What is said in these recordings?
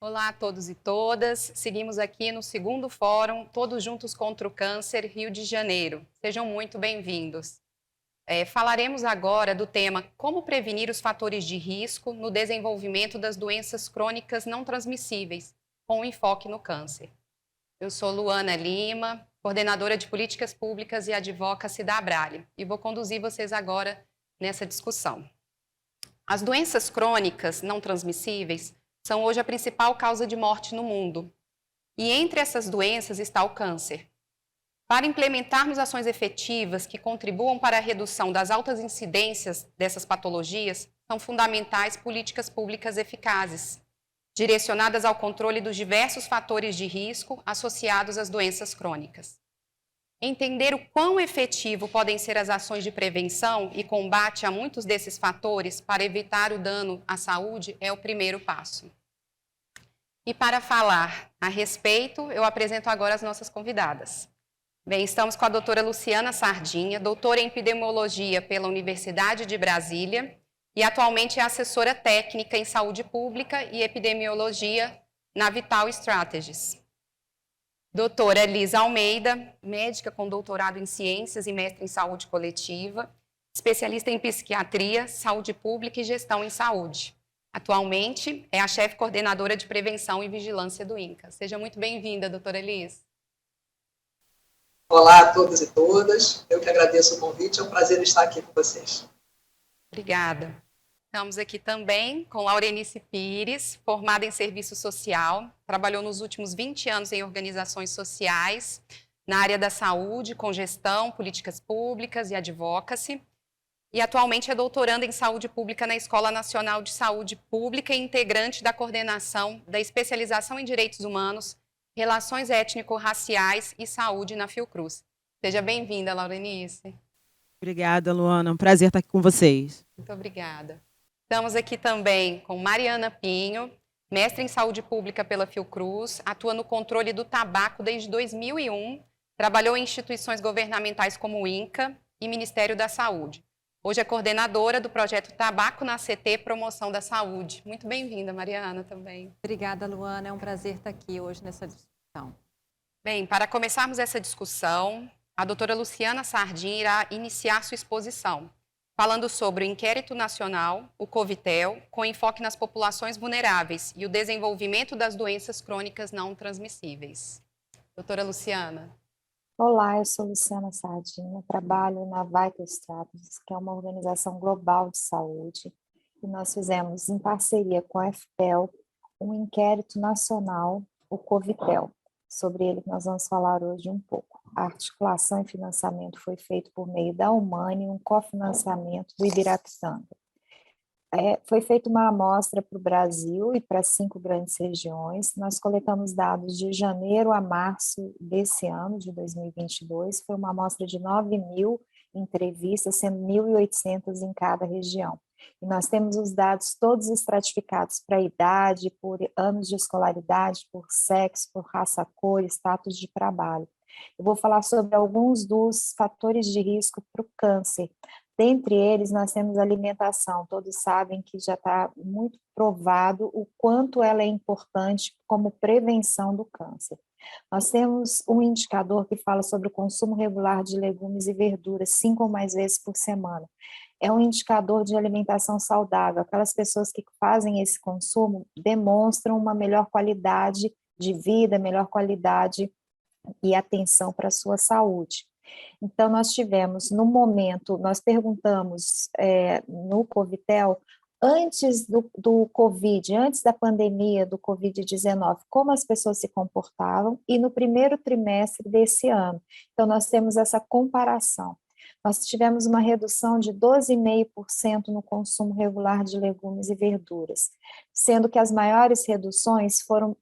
Olá a todos e todas. Seguimos aqui no segundo fórum Todos Juntos contra o Câncer, Rio de Janeiro. Sejam muito bem-vindos. Falaremos agora do tema Como prevenir os fatores de risco no desenvolvimento das doenças crônicas não transmissíveis, com enfoque no câncer. Eu sou Luana Lima, coordenadora de Políticas Públicas e Advocacy da Abrale, e vou conduzir vocês agora nessa discussão. As doenças crônicas não transmissíveis são hoje a principal causa de morte no mundo. E entre essas doenças está o câncer. Para implementarmos ações efetivas que contribuam para a redução das altas incidências dessas patologias, são fundamentais políticas públicas eficazes, direcionadas ao controle dos diversos fatores de risco associados às doenças crônicas. Entender o quão efetivo podem ser as ações de prevenção e combate a muitos desses fatores para evitar o dano à saúde é o primeiro passo. E para falar a respeito, eu apresento agora as nossas convidadas. Bem, estamos com a doutora Luciana Sardinha, doutora em epidemiologia pela Universidade de Brasília e atualmente é assessora técnica em saúde pública e epidemiologia na Vital Strategies. Doutora Elisa Almeida, médica com doutorado em ciências e mestre em saúde coletiva, especialista em psiquiatria, saúde pública e gestão em saúde. Atualmente é a chefe coordenadora de prevenção e vigilância do INCA. Seja muito bem-vinda, doutora Elisa. Olá a todos e todas, eu que agradeço o convite, é um prazer estar aqui com vocês. Obrigada. Estamos aqui também com Laurenice Pires, formada em serviço social, trabalhou nos últimos 20 anos em organizações sociais, na área da saúde, com gestão, políticas públicas e advocacy, e atualmente é doutoranda em saúde pública na Escola Nacional de Saúde Pública e integrante da coordenação da especialização em direitos humanos, relações étnico-raciais e saúde na Fiocruz. Seja bem-vinda, Laurenice. Obrigada, Luana. É um prazer estar aqui com vocês. Muito obrigada. Estamos aqui também com Mariana Pinho, mestre em saúde pública pela Fiocruz, atua no controle do tabaco desde 2001, trabalhou em instituições governamentais como o INCA e Ministério da Saúde. Hoje é coordenadora do projeto Tabaco na CT Promoção da Saúde. Muito bem-vinda, Mariana, também. Obrigada, Luana. É um prazer estar aqui hoje nessa discussão. Bem, para começarmos essa discussão, a doutora Luciana Sardinha irá iniciar sua exposição, falando sobre o Inquérito Nacional, o COVITEL, com enfoque nas populações vulneráveis e o desenvolvimento das doenças crônicas não transmissíveis. Doutora Luciana. Olá, eu sou Luciana Sardinha, trabalho na Vital Strategies, que é uma organização global de saúde, e nós fizemos, em parceria com a FPEL, um inquérito nacional, o COVITEL. Sobre ele que nós vamos falar hoje um pouco. A articulação e financiamento foi feito por meio da Humane, um cofinanciamento do Ibirapitanga. Foi feita uma amostra para o Brasil e para 5 grandes regiões. Nós coletamos dados de janeiro a março desse ano, de 2022. Foi uma amostra de 9.000 entrevistas, sendo 1.800 em cada região. E nós temos os dados todos estratificados para idade, por anos de escolaridade, por sexo, por raça, cor, status de trabalho. Eu vou falar sobre alguns dos fatores de risco para o câncer. Dentre eles, nós temos a alimentação. Todos sabem que já está muito provado o quanto ela é importante como prevenção do câncer. Nós temos um indicador que fala sobre o consumo regular de legumes e verduras 5 ou mais vezes por semana. É um indicador de alimentação saudável. Aquelas pessoas que fazem esse consumo demonstram uma melhor qualidade de vida, melhor qualidade e atenção para a sua saúde. Então, nós tivemos, no momento, nós perguntamos no COVITEL, antes do Covid, antes da pandemia do Covid-19, como as pessoas se comportavam, e no primeiro trimestre desse ano. Então, nós temos essa comparação. Nós tivemos uma redução de 12,5% no consumo regular de legumes e verduras, sendo que as maiores reduções foram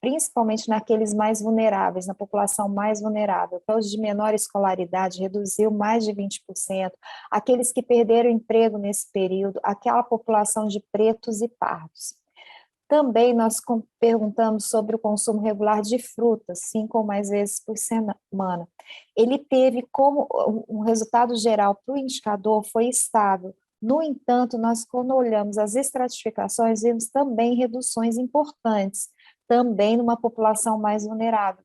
principalmente naqueles mais vulneráveis, na população mais vulnerável. Então, os de menor escolaridade reduziu mais de 20%, aqueles que perderam emprego nesse período, aquela população de pretos e pardos. Também nós perguntamos sobre o consumo regular de frutas, 5 ou mais vezes por semana. Ele teve como um resultado geral para o indicador foi estável. No entanto, nós quando olhamos as estratificações, vimos também reduções importantes, também numa população mais vulnerável,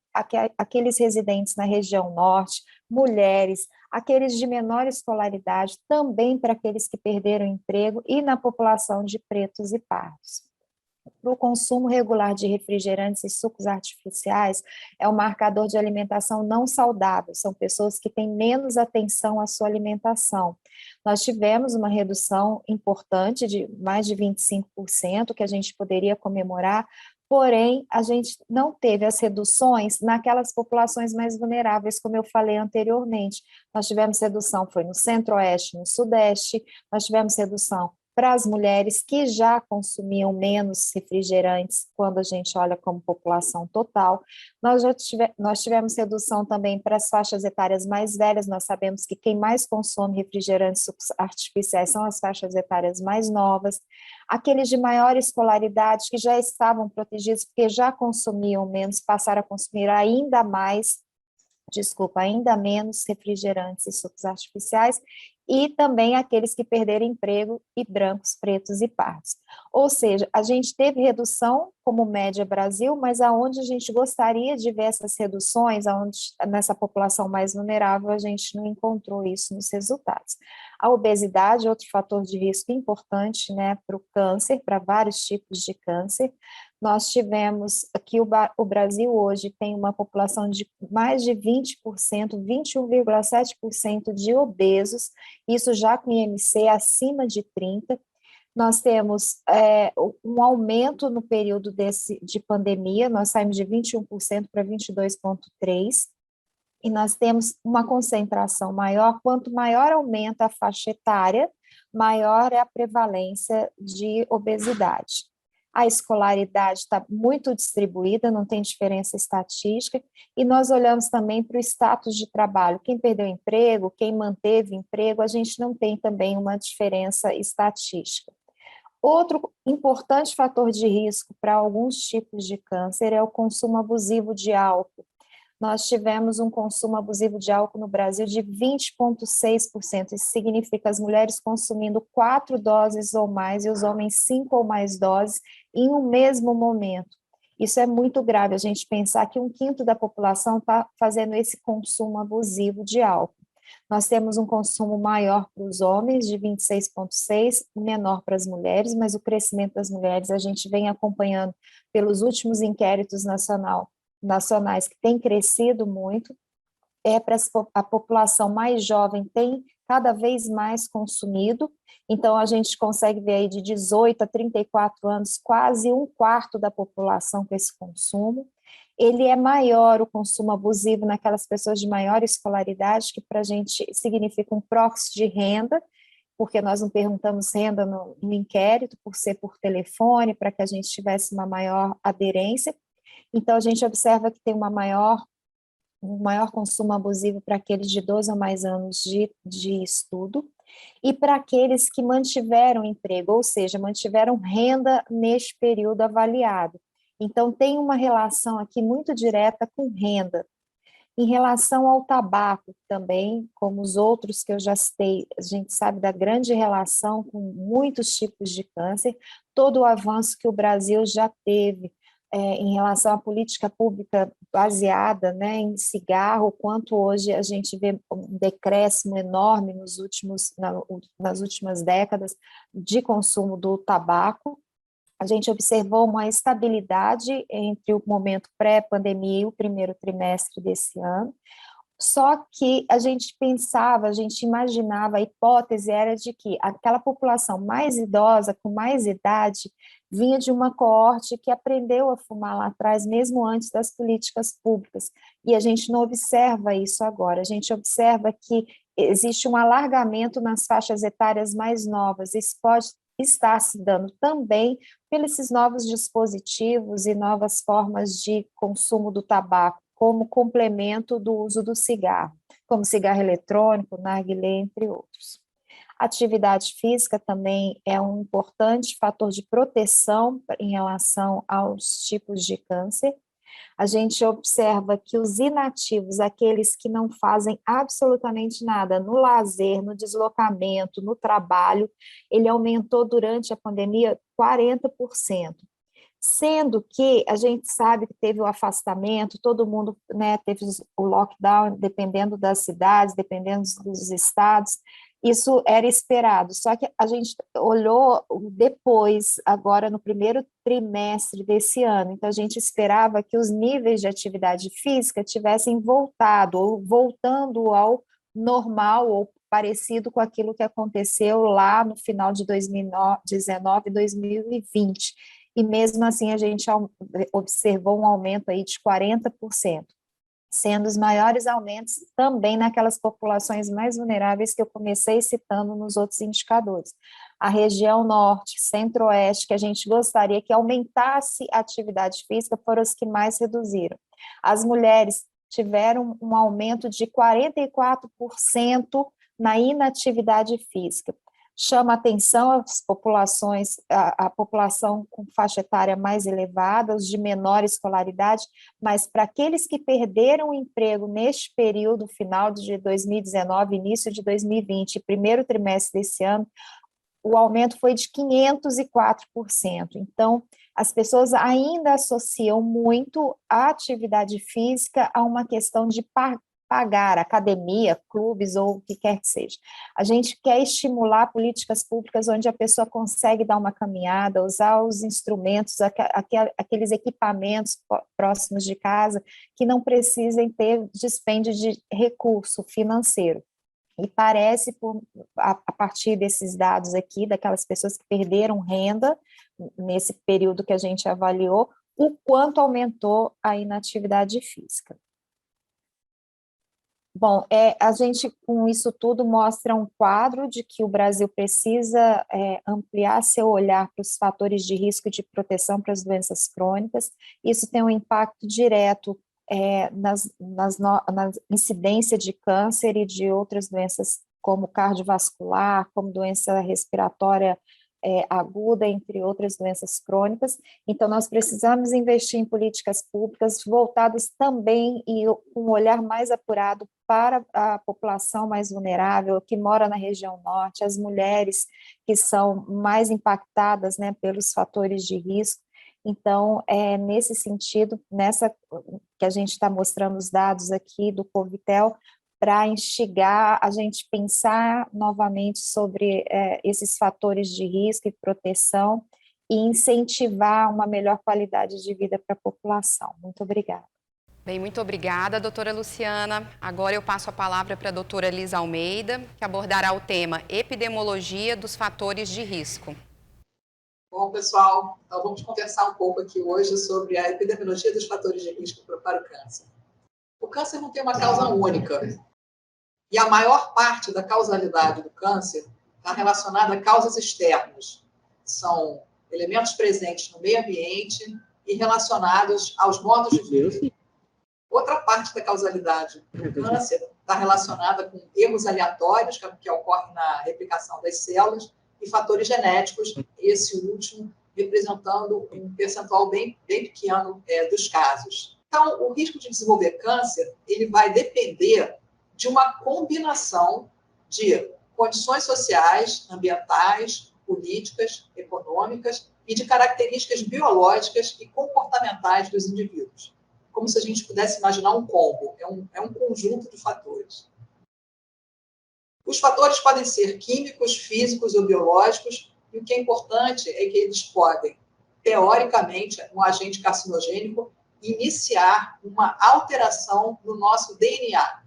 aqueles residentes na região norte, mulheres, aqueles de menor escolaridade, também para aqueles que perderam emprego e na população de pretos e pardos. O consumo regular de refrigerantes e sucos artificiais é um marcador de alimentação não saudável, são pessoas que têm menos atenção à sua alimentação. Nós tivemos uma redução importante de mais de 25%, que a gente poderia comemorar, porém, a gente não teve as reduções naquelas populações mais vulneráveis, como eu falei anteriormente. Nós tivemos redução, foi no centro-oeste, no sudeste, nós tivemos redução para as mulheres que já consumiam menos refrigerantes quando a gente olha como população total. Nós tivemos redução também para as faixas etárias mais velhas, nós sabemos que quem mais consome refrigerantes artificiais são as faixas etárias mais novas, aqueles de maior escolaridade que já estavam protegidos porque já consumiam menos, passaram a consumir ainda menos refrigerantes e sucos artificiais, e também aqueles que perderam emprego e brancos, pretos e pardos. Ou seja, a gente teve redução como média Brasil, mas aonde a gente gostaria de ver essas reduções, aonde nessa população mais vulnerável, a gente não encontrou isso nos resultados. A obesidade é outro fator de risco importante, né, para o câncer, para vários tipos de câncer. Nós tivemos aqui, o Brasil hoje tem uma população de mais de 20%, 21,7% de obesos, isso já com IMC acima de 30. Nós temos um aumento no período de pandemia, nós saímos de 21% para 22,3%, e nós temos uma concentração maior, quanto maior aumenta a faixa etária, maior é a prevalência de obesidade. A escolaridade está muito distribuída, não tem diferença estatística, e nós olhamos também para o status de trabalho. Quem perdeu emprego, quem manteve emprego, a gente não tem também uma diferença estatística. Outro importante fator de risco para alguns tipos de câncer é o consumo abusivo de álcool. Nós tivemos um consumo abusivo de álcool no Brasil de 20,6%. Isso significa as mulheres consumindo 4 doses ou mais e os homens 5 ou mais doses em um mesmo momento. Isso é muito grave, a gente pensar que 1/5 da população está fazendo esse consumo abusivo de álcool. Nós temos um consumo maior para os homens, de 26,6%, menor para as mulheres, mas o crescimento das mulheres a gente vem acompanhando pelos últimos inquéritos nacionais que tem crescido muito, para a população mais jovem tem cada vez mais consumido, então a gente consegue ver aí de 18 a 34 anos, quase 1/4 da população com esse consumo. Ele é maior, o consumo abusivo, naquelas pessoas de maior escolaridade, que para a gente significa um proxy de renda, porque nós não perguntamos renda no inquérito, por ser por telefone, para que a gente tivesse uma maior aderência. Então, a gente observa que tem um maior consumo abusivo para aqueles de 12 ou mais anos de estudo, e para aqueles que mantiveram emprego, ou seja, mantiveram renda neste período avaliado. Então, tem uma relação aqui muito direta com renda. Em relação ao tabaco também, como os outros que eu já citei, a gente sabe da grande relação com muitos tipos de câncer, todo o avanço que o Brasil já teve em relação à política pública baseada, né, em cigarro, quanto hoje a gente vê um decréscimo enorme nas últimas décadas de consumo do tabaco. A gente observou uma estabilidade entre o momento pré-pandemia e o primeiro trimestre desse ano, só que a gente imaginava, a hipótese era de que aquela população mais idosa, com mais idade, vinha de uma coorte que aprendeu a fumar lá atrás, mesmo antes das políticas públicas, e a gente não observa isso agora, a gente observa que existe um alargamento nas faixas etárias mais novas, isso pode estar se dando também pelos novos dispositivos e novas formas de consumo do tabaco, como complemento do uso do cigarro, como cigarro eletrônico, narguilé, entre outros. Atividade física também é um importante fator de proteção em relação aos tipos de câncer. A gente observa que os inativos, aqueles que não fazem absolutamente nada no lazer, no deslocamento, no trabalho, ele aumentou durante a pandemia 40%. Sendo que a gente sabe que teve o afastamento, todo mundo, né, teve o lockdown, dependendo das cidades, dependendo dos estados, isso era esperado, só que a gente olhou depois, agora no primeiro trimestre desse ano, então a gente esperava que os níveis de atividade física tivessem voltado, ou voltando ao normal, ou parecido com aquilo que aconteceu lá no final de 2019 e 2020, e mesmo assim a gente observou um aumento aí de 40%. Sendo os maiores aumentos também naquelas populações mais vulneráveis que eu comecei citando nos outros indicadores. A região norte, centro-oeste, que a gente gostaria que aumentasse a atividade física, foram os que mais reduziram. As mulheres tiveram um aumento de 44% na inatividade física. Chama atenção as populações, a população com faixa etária mais elevada, os de menor escolaridade, mas para aqueles que perderam o emprego neste período final de 2019, início de 2020, primeiro trimestre desse ano, o aumento foi de 504%. Então, as pessoas ainda associam muito a atividade física a uma questão de pagar academia, clubes ou o que quer que seja. A gente quer estimular políticas públicas onde a pessoa consegue dar uma caminhada, usar os instrumentos, aqueles equipamentos próximos de casa que não precisem ter dispêndio de recurso financeiro. E parece, a partir desses dados aqui, daquelas pessoas que perderam renda nesse período que a gente avaliou, o quanto aumentou a inatividade física. Bom, a gente com isso tudo mostra um quadro de que o Brasil precisa ampliar seu olhar para os fatores de risco de proteção para as doenças crônicas. Isso tem um impacto direto na incidência de câncer e de outras doenças como cardiovascular, como doença respiratória aguda, entre outras doenças crônicas. Então, nós precisamos investir em políticas públicas voltadas também e com um olhar mais apurado para a população mais vulnerável, que mora na região norte, as mulheres que são mais impactadas, né, pelos fatores de risco. Então, nesse sentido, nessa que a gente está mostrando os dados aqui do Covitel, para instigar a gente pensar novamente sobre esses fatores de risco e proteção e incentivar uma melhor qualidade de vida para a população. Muito obrigada. Bem, muito obrigada, doutora Luciana. Agora eu passo a palavra para a doutora Elisa Almeida, que abordará o tema epidemiologia dos fatores de risco. Bom, pessoal, então vamos conversar um pouco aqui hoje sobre a epidemiologia dos fatores de risco para o câncer. O câncer não tem uma causa única. E a maior parte da causalidade do câncer está relacionada a causas externas. São elementos presentes no meio ambiente e relacionados aos modos de vida. Outra parte da causalidade do câncer está relacionada com erros aleatórios que ocorrem na replicação das células e fatores genéticos, esse último representando um percentual bem pequeno dos casos. Então, o risco de desenvolver câncer ele vai depender de uma combinação de condições sociais, ambientais, políticas, econômicas e de características biológicas e comportamentais dos indivíduos. Como se a gente pudesse imaginar um combo, é um conjunto de fatores. Os fatores podem ser químicos, físicos ou biológicos, e o que é importante é que eles podem, teoricamente, um agente carcinogênico, iniciar uma alteração no nosso DNA.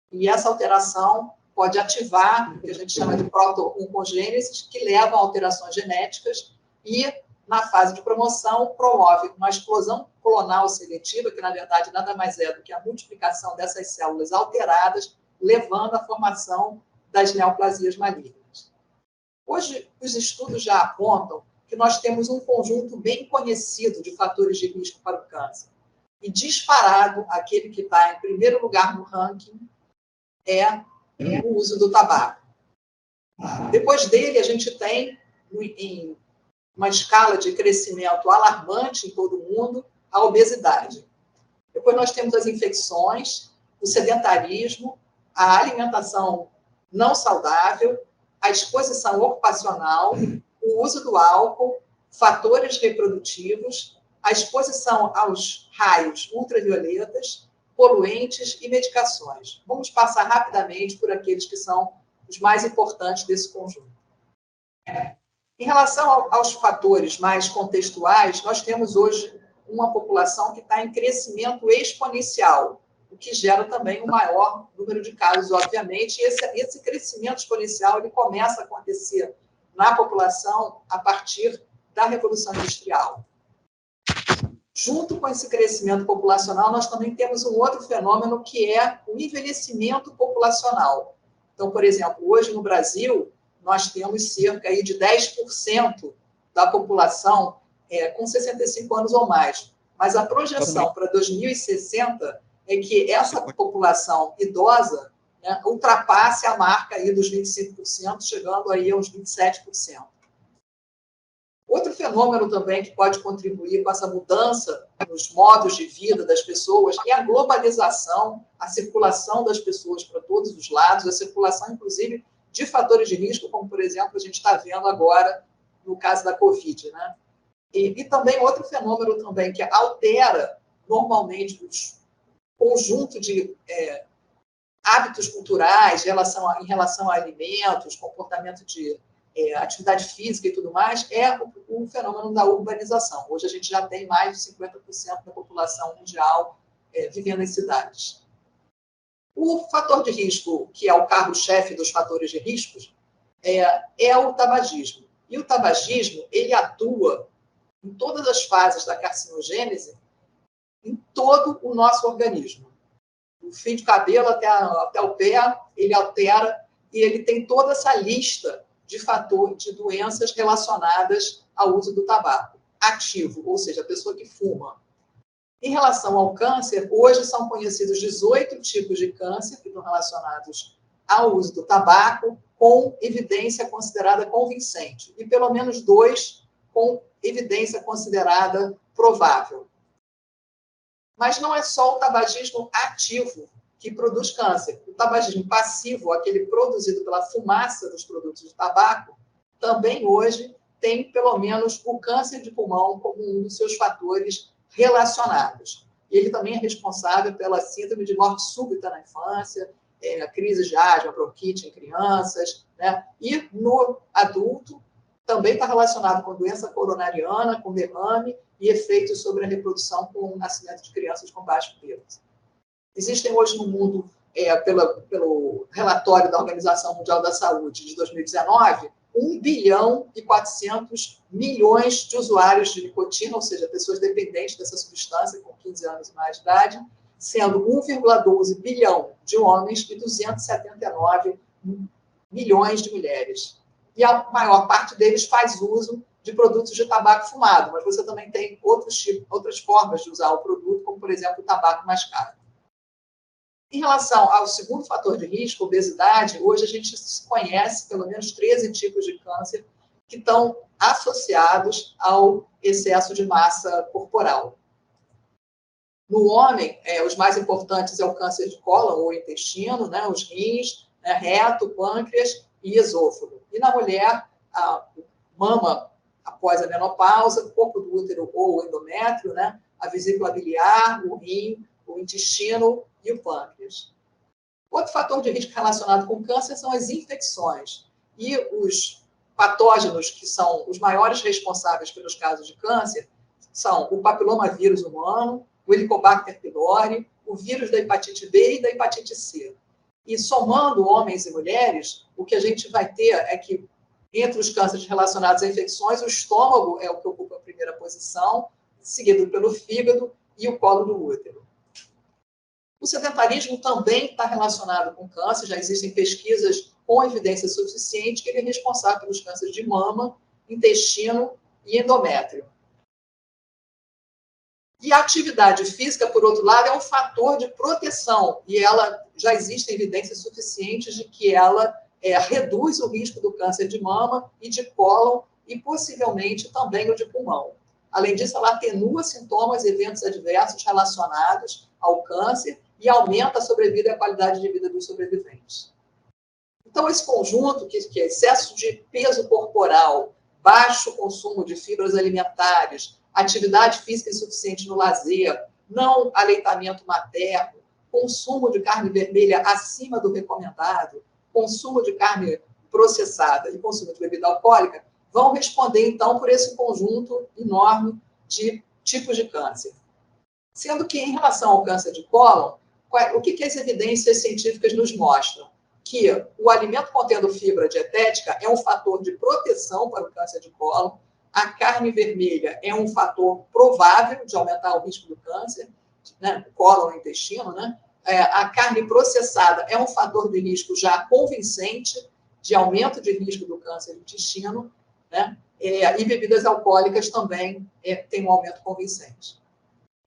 E essa alteração pode ativar o que a gente chama de proto-oncogênesis, que leva a alterações genéticas e, na fase de promoção, promove uma explosão clonal seletiva, que, na verdade, nada mais é do que a multiplicação dessas células alteradas, levando à formação das neoplasias malignas. Hoje, os estudos já apontam que nós temos um conjunto bem conhecido de fatores de risco para o câncer. E disparado, aquele que está em primeiro lugar no ranking, é o uso do tabaco. Depois dele, a gente tem, em uma escala de crescimento alarmante em todo o mundo, a obesidade. Depois nós temos as infecções, o sedentarismo, a alimentação não saudável, a exposição ocupacional, o uso do álcool, fatores reprodutivos, a exposição aos raios ultravioletas, poluentes e medicações. Vamos passar rapidamente por aqueles que são os mais importantes desse conjunto. Em relação aos fatores mais contextuais, nós temos hoje uma população que está em crescimento exponencial, o que gera também um maior número de casos, obviamente, e esse crescimento exponencial ele começa a acontecer na população a partir da Revolução Industrial. Junto com esse crescimento populacional, nós também temos um outro fenômeno que é o envelhecimento populacional. Então, por exemplo, hoje no Brasil, nós temos cerca aí de 10% da população com 65 anos ou mais. Mas a projeção para 2060 é que essa população idosa, né, ultrapasse a marca aí dos 25%, chegando aí aos 27%. Outro fenômeno também que pode contribuir com essa mudança nos modos de vida das pessoas é a globalização, a circulação das pessoas para todos os lados, a circulação, inclusive, de fatores de risco, como, por exemplo, a gente está vendo agora no caso da Covid, né? E também outro fenômeno também que altera normalmente os conjunto de hábitos culturais em relação a alimentos, comportamento de atividade física e tudo mais, é o fenômeno da urbanização. Hoje a gente já tem mais de 50% da população mundial vivendo em cidades. O fator de risco, que é o carro-chefe dos fatores de riscos, é o tabagismo. E o tabagismo, ele atua em todas as fases da carcinogênese, em todo o nosso organismo. Do fio de cabelo até o pé, ele altera, e ele tem toda essa lista de fatores, de doenças relacionadas ao uso do tabaco ativo, ou seja, a pessoa que fuma. Em relação ao câncer, hoje são conhecidos 18 tipos de câncer que estão relacionados ao uso do tabaco, com evidência considerada convincente, e pelo menos 2 com evidência considerada provável. Mas não é só o tabagismo ativo que produz câncer. O tabagismo passivo, aquele produzido pela fumaça dos produtos de tabaco, também hoje tem, pelo menos, o câncer de pulmão como um dos seus fatores relacionados. E ele também é responsável pela síndrome de morte súbita na infância, crise de asma, bronquite em crianças, né? E no adulto também está relacionado com doença coronariana, com derrame e efeitos sobre a reprodução com o nascimento de crianças com baixo peso. Existem hoje no mundo, pelo relatório da Organização Mundial da Saúde de 2019, 1 bilhão e 400 milhões de usuários de nicotina, ou seja, pessoas dependentes dessa substância com 15 anos e mais de idade, sendo 1,12 bilhão de homens e 279 milhões de mulheres. E a maior parte deles faz uso de produtos de tabaco fumado, mas você também tem outras formas de usar o produto, como, por exemplo, o tabaco mascado. Em relação ao segundo fator de risco, obesidade, hoje a gente conhece pelo menos 13 tipos de câncer que estão associados ao excesso de massa corporal. No homem, os mais importantes é o câncer de cólon ou intestino, né, os rins, reto, pâncreas e esôfago. E na mulher, a mama após a menopausa, corpo do útero ou endométrio, né, a vesícula biliar, o rim, o intestino e o pâncreas. Outro fator de risco relacionado com câncer são as infecções. E os patógenos que são os maiores responsáveis pelos casos de câncer são o papilomavírus humano, o Helicobacter pylori, o vírus da hepatite B e da hepatite C. E somando homens e mulheres, o que a gente vai ter é que, entre os cânceres relacionados a infecções, o estômago é o que ocupa a primeira posição, seguido pelo fígado e o colo do útero. O sedentarismo também está relacionado com câncer, já existem pesquisas com evidência suficiente que ele é responsável pelos cânceres de mama, intestino e endométrio. E a atividade física, por outro lado, é um fator de proteção, e ela já existem evidências suficientes de que ela reduz o risco do câncer de mama e de cólon, e possivelmente também o de pulmão. Além disso, ela atenua sintomas e eventos adversos relacionados ao câncer e aumenta a sobrevida e a qualidade de vida dos sobreviventes. Então, esse conjunto, que é excesso de peso corporal, baixo consumo de fibras alimentares, atividade física insuficiente no lazer, não aleitamento materno, consumo de carne vermelha acima do recomendado, consumo de carne processada e consumo de bebida alcoólica, vão responder, então, por esse conjunto enorme de tipos de câncer. Sendo que, em relação ao câncer de cólon, o que as evidências científicas nos mostram? Que o alimento contendo fibra dietética é um fator de proteção para o câncer de cólon, a carne vermelha é um fator provável de aumentar o risco do câncer, né, cólon e intestino, né? A carne processada é um fator de risco já convincente de aumento de risco do câncer do intestino, né? E bebidas alcoólicas também têm um aumento convincente.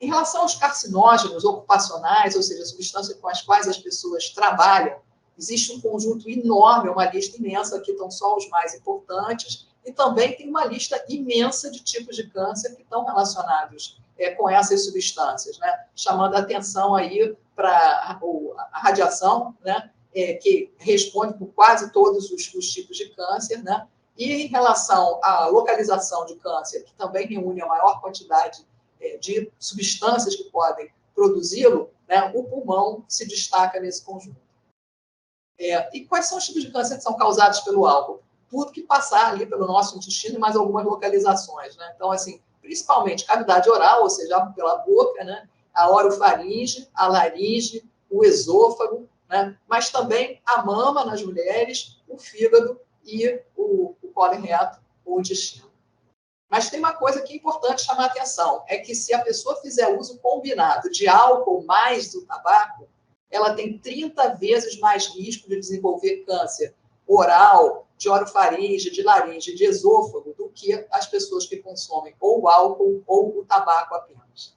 Em relação aos carcinógenos ocupacionais, ou seja, substâncias com as quais as pessoas trabalham, existe um conjunto enorme, uma lista imensa, aqui estão só os mais importantes, e também tem uma lista imensa de tipos de câncer que estão relacionados com essas substâncias, né? Chamando a atenção aí para a radiação, né? Que responde por quase todos os tipos de câncer, né? E em relação à localização de câncer, que também reúne a maior quantidade de substâncias que podem produzi-lo, né? O pulmão se destaca nesse conjunto. E quais são os tipos de câncer que são causados pelo álcool? Tudo que passar ali pelo nosso intestino e mais algumas localizações, né? Então, assim, principalmente cavidade oral, ou seja, pela boca, né? A orofaringe, a laringe, o esôfago, né? Mas também a mama nas mulheres, o fígado e o cólon reto ou o intestino. Mas tem uma coisa que é importante chamar a atenção, é que se a pessoa fizer uso combinado de álcool mais do tabaco, ela tem 30 vezes mais risco de desenvolver câncer oral, de orofaringe, de laringe, de esôfago, do que as pessoas que consomem ou o álcool ou o tabaco apenas.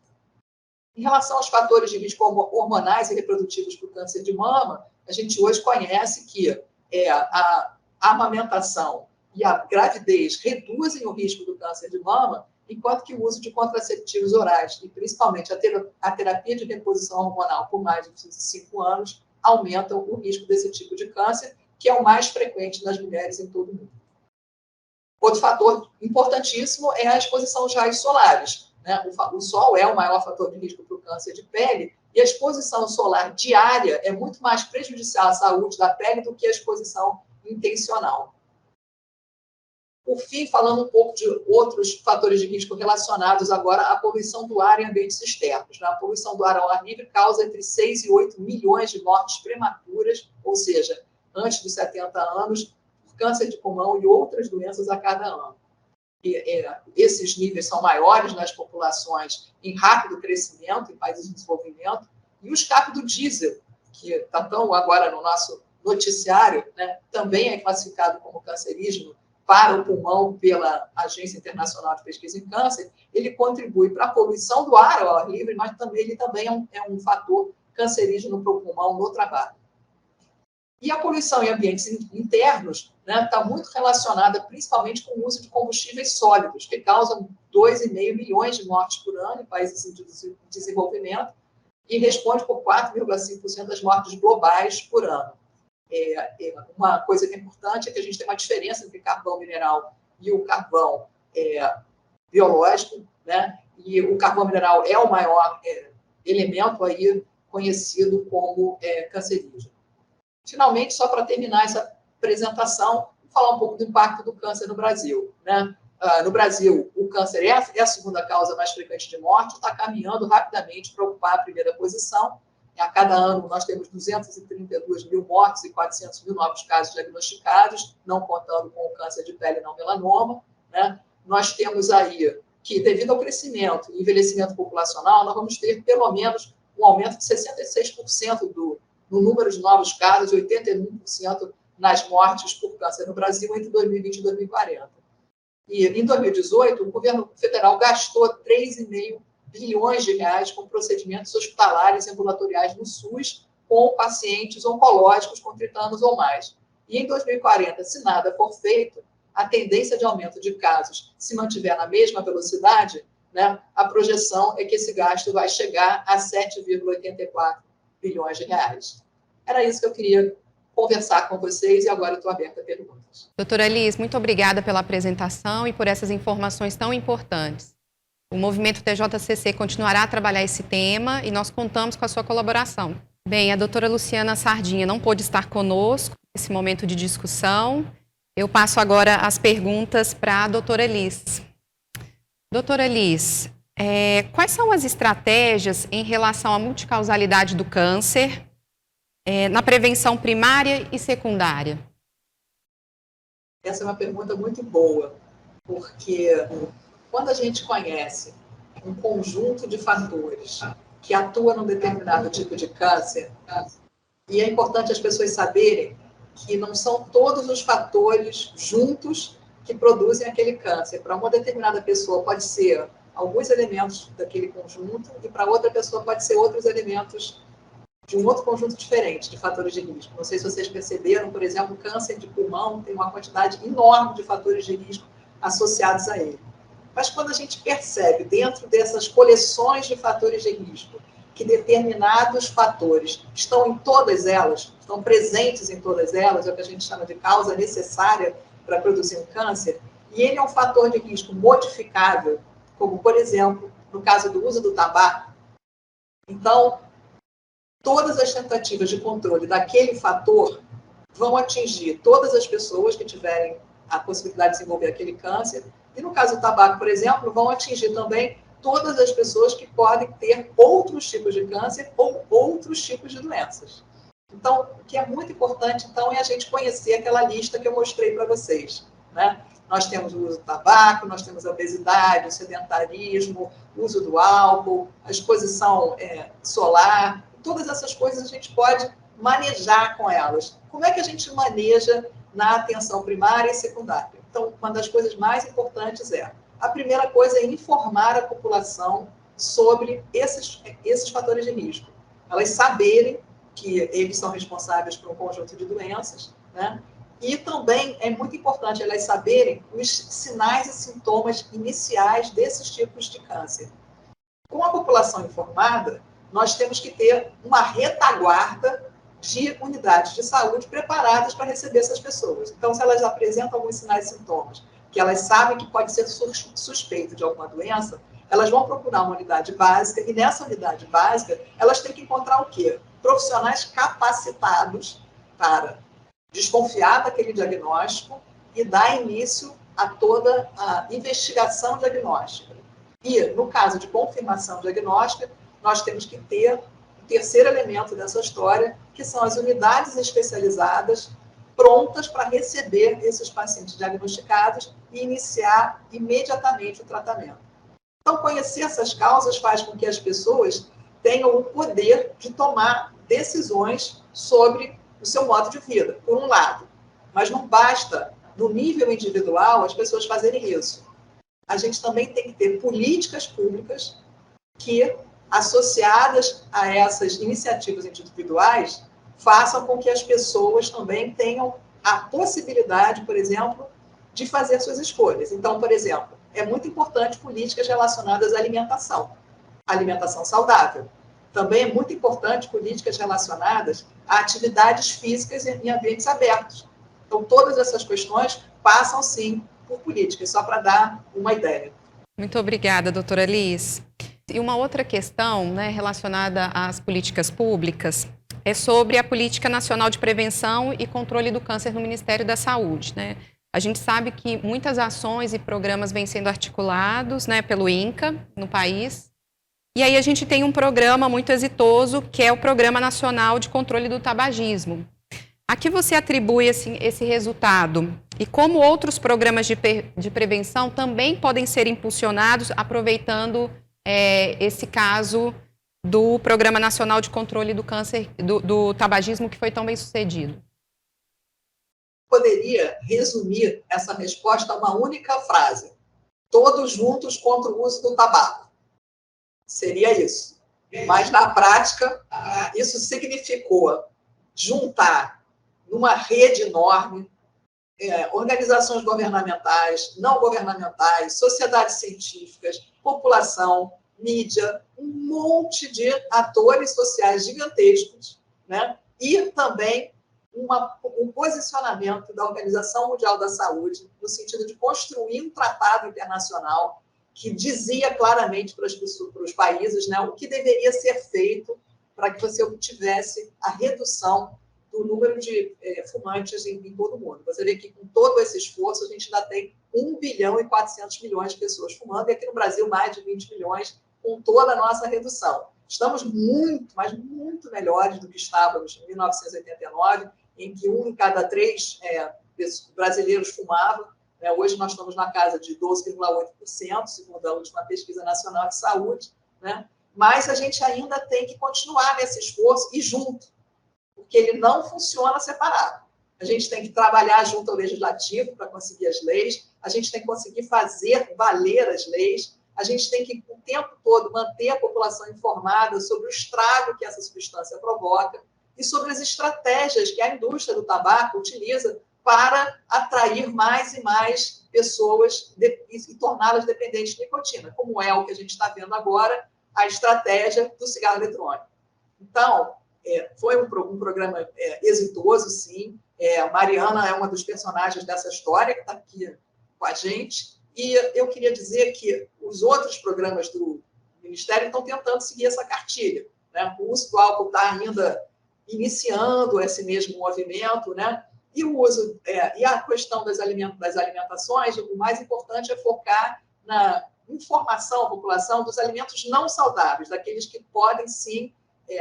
Em relação aos fatores de risco hormonais e reprodutivos para o câncer de mama, a gente hoje conhece que a amamentação e a gravidez reduzem o risco do câncer de mama, enquanto que o uso de contraceptivos orais, e principalmente a terapia de reposição hormonal por mais de 5 anos, aumentam o risco desse tipo de câncer, que é o mais frequente nas mulheres em todo o mundo. Outro fator importantíssimo é a exposição aos raios solares, né? O sol é o maior fator de risco para o câncer de pele, e a exposição solar diária é muito mais prejudicial à saúde da pele do que a exposição intencional. Por fim, falando um pouco de outros fatores de risco relacionados agora à poluição do ar em ambientes externos. A poluição do ar ao ar livre causa entre 6 e 8 milhões de mortes prematuras, ou seja, antes dos 70 anos, por câncer de pulmão e outras doenças a cada ano. Esses níveis são maiores nas populações em rápido crescimento, em países em desenvolvimento, e o escape do diesel, que está tão agora no nosso noticiário, né, também é classificado como cancerígeno para o pulmão pela Agência Internacional de Pesquisa em Câncer. Ele contribui para a poluição do ar ao ar livre, mas ele também é um fator cancerígeno para o pulmão no trabalho. E a poluição em ambientes internos está muito relacionada principalmente com o uso de combustíveis sólidos, que causam 2,5 milhões de mortes por ano em países em desenvolvimento e responde por 4,5% das mortes globais por ano. Uma coisa que é importante é que a gente tem uma diferença entre carvão mineral e o carvão biológico, né? E o carvão mineral é o maior elemento aí conhecido como cancerígeno. Finalmente, só para terminar essa apresentação, vou falar um pouco do impacto do câncer no Brasil, né? No Brasil, o câncer é a segunda causa mais frequente de morte, está caminhando rapidamente para ocupar a primeira posição. A cada ano, nós temos 232 mil mortes e 400 mil novos casos diagnosticados, não contando com o câncer de pele não melanoma, né? Nós temos aí que, devido ao crescimento e envelhecimento populacional, nós vamos ter, pelo menos, um aumento de 66% no número de novos casos e 81% nas mortes por câncer no Brasil entre 2020 e 2040. E, em 2018, o governo federal gastou 3,5 bilhões de reais com procedimentos hospitalares e ambulatoriais no SUS com pacientes oncológicos com 30 anos ou mais. E em 2040, se nada for feito, a tendência de aumento de casos se mantiver na mesma velocidade, né, a projeção é que esse gasto vai chegar a 7,84 bilhões de reais. Era isso que eu queria conversar com vocês e agora estou aberta a perguntas. Doutora Liz, muito obrigada pela apresentação e por essas informações tão importantes. O movimento TJCC continuará a trabalhar esse tema e nós contamos com a sua colaboração. Bem, a doutora Luciana Sardinha não pôde estar conosco nesse momento de discussão. Eu passo agora as perguntas para a doutora Liz. Doutora Liz, quais são as estratégias em relação à multicausalidade do câncer na prevenção primária e secundária? Essa é uma pergunta muito boa, porque quando a gente conhece um conjunto de fatores que atua num determinado tipo de câncer, e é importante as pessoas saberem que não são todos os fatores juntos que produzem aquele câncer. Para uma determinada pessoa pode ser alguns elementos daquele conjunto e para outra pessoa pode ser outros elementos de um outro conjunto diferente de fatores de risco. Não sei se vocês perceberam, por exemplo, o câncer de pulmão tem uma quantidade enorme de fatores de risco associados a ele. Mas quando a gente percebe dentro dessas coleções de fatores de risco que determinados fatores estão em todas elas, estão presentes em todas elas, é o que a gente chama de causa necessária para produzir um câncer, e ele é um fator de risco modificável, como, por exemplo, no caso do uso do tabaco. Então, todas as tentativas de controle daquele fator vão atingir todas as pessoas que tiverem a possibilidade de desenvolver aquele câncer, e no caso do tabaco, por exemplo, vão atingir também todas as pessoas que podem ter outros tipos de câncer ou outros tipos de doenças. Então, o que é muito importante, então, é a gente conhecer aquela lista que eu mostrei para vocês, né? Nós temos o uso do tabaco, nós temos a obesidade, o sedentarismo, o uso do álcool, a exposição solar, todas essas coisas a gente pode manejar com elas. Como é que a gente maneja na atenção primária e secundária? Então, uma das coisas mais importantes a primeira coisa é informar a população sobre esses fatores de risco. Elas saberem que eles são responsáveis por um conjunto de doenças, né? E também é muito importante elas saberem os sinais e sintomas iniciais desses tipos de câncer. Com a população informada, nós temos que ter uma retaguarda de unidades de saúde preparadas para receber essas pessoas. Então, se elas apresentam alguns sinais e sintomas que elas sabem que pode ser suspeito de alguma doença, elas vão procurar uma unidade básica, e nessa unidade básica, elas têm que encontrar o quê? Profissionais capacitados para desconfiar daquele diagnóstico e dar início a toda a investigação diagnóstica. E, no caso de confirmação diagnóstica, nós temos que ter o terceiro elemento dessa história, que são as unidades especializadas prontas para receber esses pacientes diagnosticados e iniciar imediatamente o tratamento. Então, conhecer essas causas faz com que as pessoas tenham o poder de tomar decisões sobre o seu modo de vida, por um lado. Mas não basta, no nível individual, as pessoas fazerem isso. A gente também tem que ter políticas públicas que, associadas a essas iniciativas individuais, façam com que as pessoas também tenham a possibilidade, por exemplo, de fazer suas escolhas. Então, por exemplo, é muito importante políticas relacionadas à alimentação saudável. Também é muito importante políticas relacionadas a atividades físicas em ambientes abertos. Então, todas essas questões passam, sim, por políticas, só para dar uma ideia. Muito obrigada, doutora Liz. E uma outra questão, né, relacionada às políticas públicas é sobre a Política Nacional de Prevenção e Controle do Câncer no Ministério da Saúde, né? A gente sabe que muitas ações e programas vêm sendo articulados, né, pelo INCA no país. E aí a gente tem um programa muito exitoso, que é o Programa Nacional de Controle do Tabagismo. A que você atribui esse resultado? E como outros programas de prevenção também podem ser impulsionados, aproveitando esse caso do Programa Nacional de Controle do Câncer, do Tabagismo, que foi tão bem sucedido? Poderia resumir essa resposta a uma única frase: todos juntos contra o uso do tabaco. Seria isso. Mas, na prática, isso significou juntar numa rede enorme organizações governamentais, não governamentais, sociedades científicas, população, mídia, um monte de atores sociais gigantescos, né? E também um posicionamento da Organização Mundial da Saúde no sentido de construir um tratado internacional que dizia claramente para os países, né, o que deveria ser feito para que você obtivesse a redução do número de fumantes em todo o mundo. Você vê que com todo esse esforço a gente ainda tem 1 bilhão e 400 milhões de pessoas fumando, e aqui no Brasil mais de 20 milhões com toda a nossa redução. Estamos muito, mas muito melhores do que estávamos em 1989, em que 1 em cada 3 brasileiros fumava. Hoje nós estamos na casa de 12,8%, segundo a última pesquisa nacional de saúde, né? Mas a gente ainda tem que continuar nesse esforço e junto, porque ele não funciona separado. A gente tem que trabalhar junto ao legislativo para conseguir as leis, a gente tem que conseguir fazer valer as leis, a gente tem que, o tempo todo, manter a população informada sobre o estrago que essa substância provoca e sobre as estratégias que a indústria do tabaco utiliza para atrair mais e mais pessoas e torná-las dependentes de nicotina, como é o que a gente está vendo agora, a estratégia do cigarro eletrônico. Então, foi um programa exitoso, sim. A Mariana é uma dos personagens dessa história, que está aqui com a gente. E eu queria dizer que os outros programas do Ministério estão tentando seguir essa cartilha, né? O uso do álcool está ainda iniciando esse mesmo movimento, né? E o uso e a questão das alimentações, o mais importante é focar na informação à população dos alimentos não saudáveis, daqueles que podem, sim,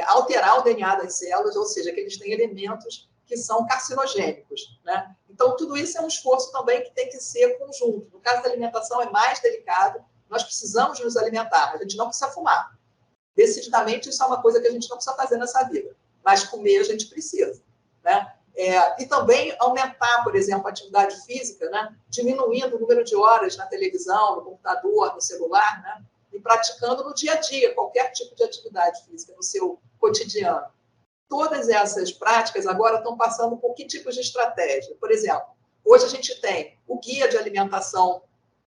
alterar o DNA das células, ou seja, que eles têm elementos que são carcinogênicos, né? Então, tudo isso é um esforço também que tem que ser conjunto. No caso da alimentação, é mais delicado. Nós precisamos nos alimentar, mas a gente não precisa fumar. Decididamente, isso é uma coisa que a gente não precisa fazer nessa vida. Mas comer a gente precisa, né? E também aumentar, por exemplo, a atividade física, né? Diminuindo o número de horas na televisão, no computador, no celular, né? E praticando no dia a dia, qualquer tipo de atividade física no seu cotidiano. Todas essas práticas agora estão passando por que tipos de estratégia? Por exemplo, hoje a gente tem o guia de alimentação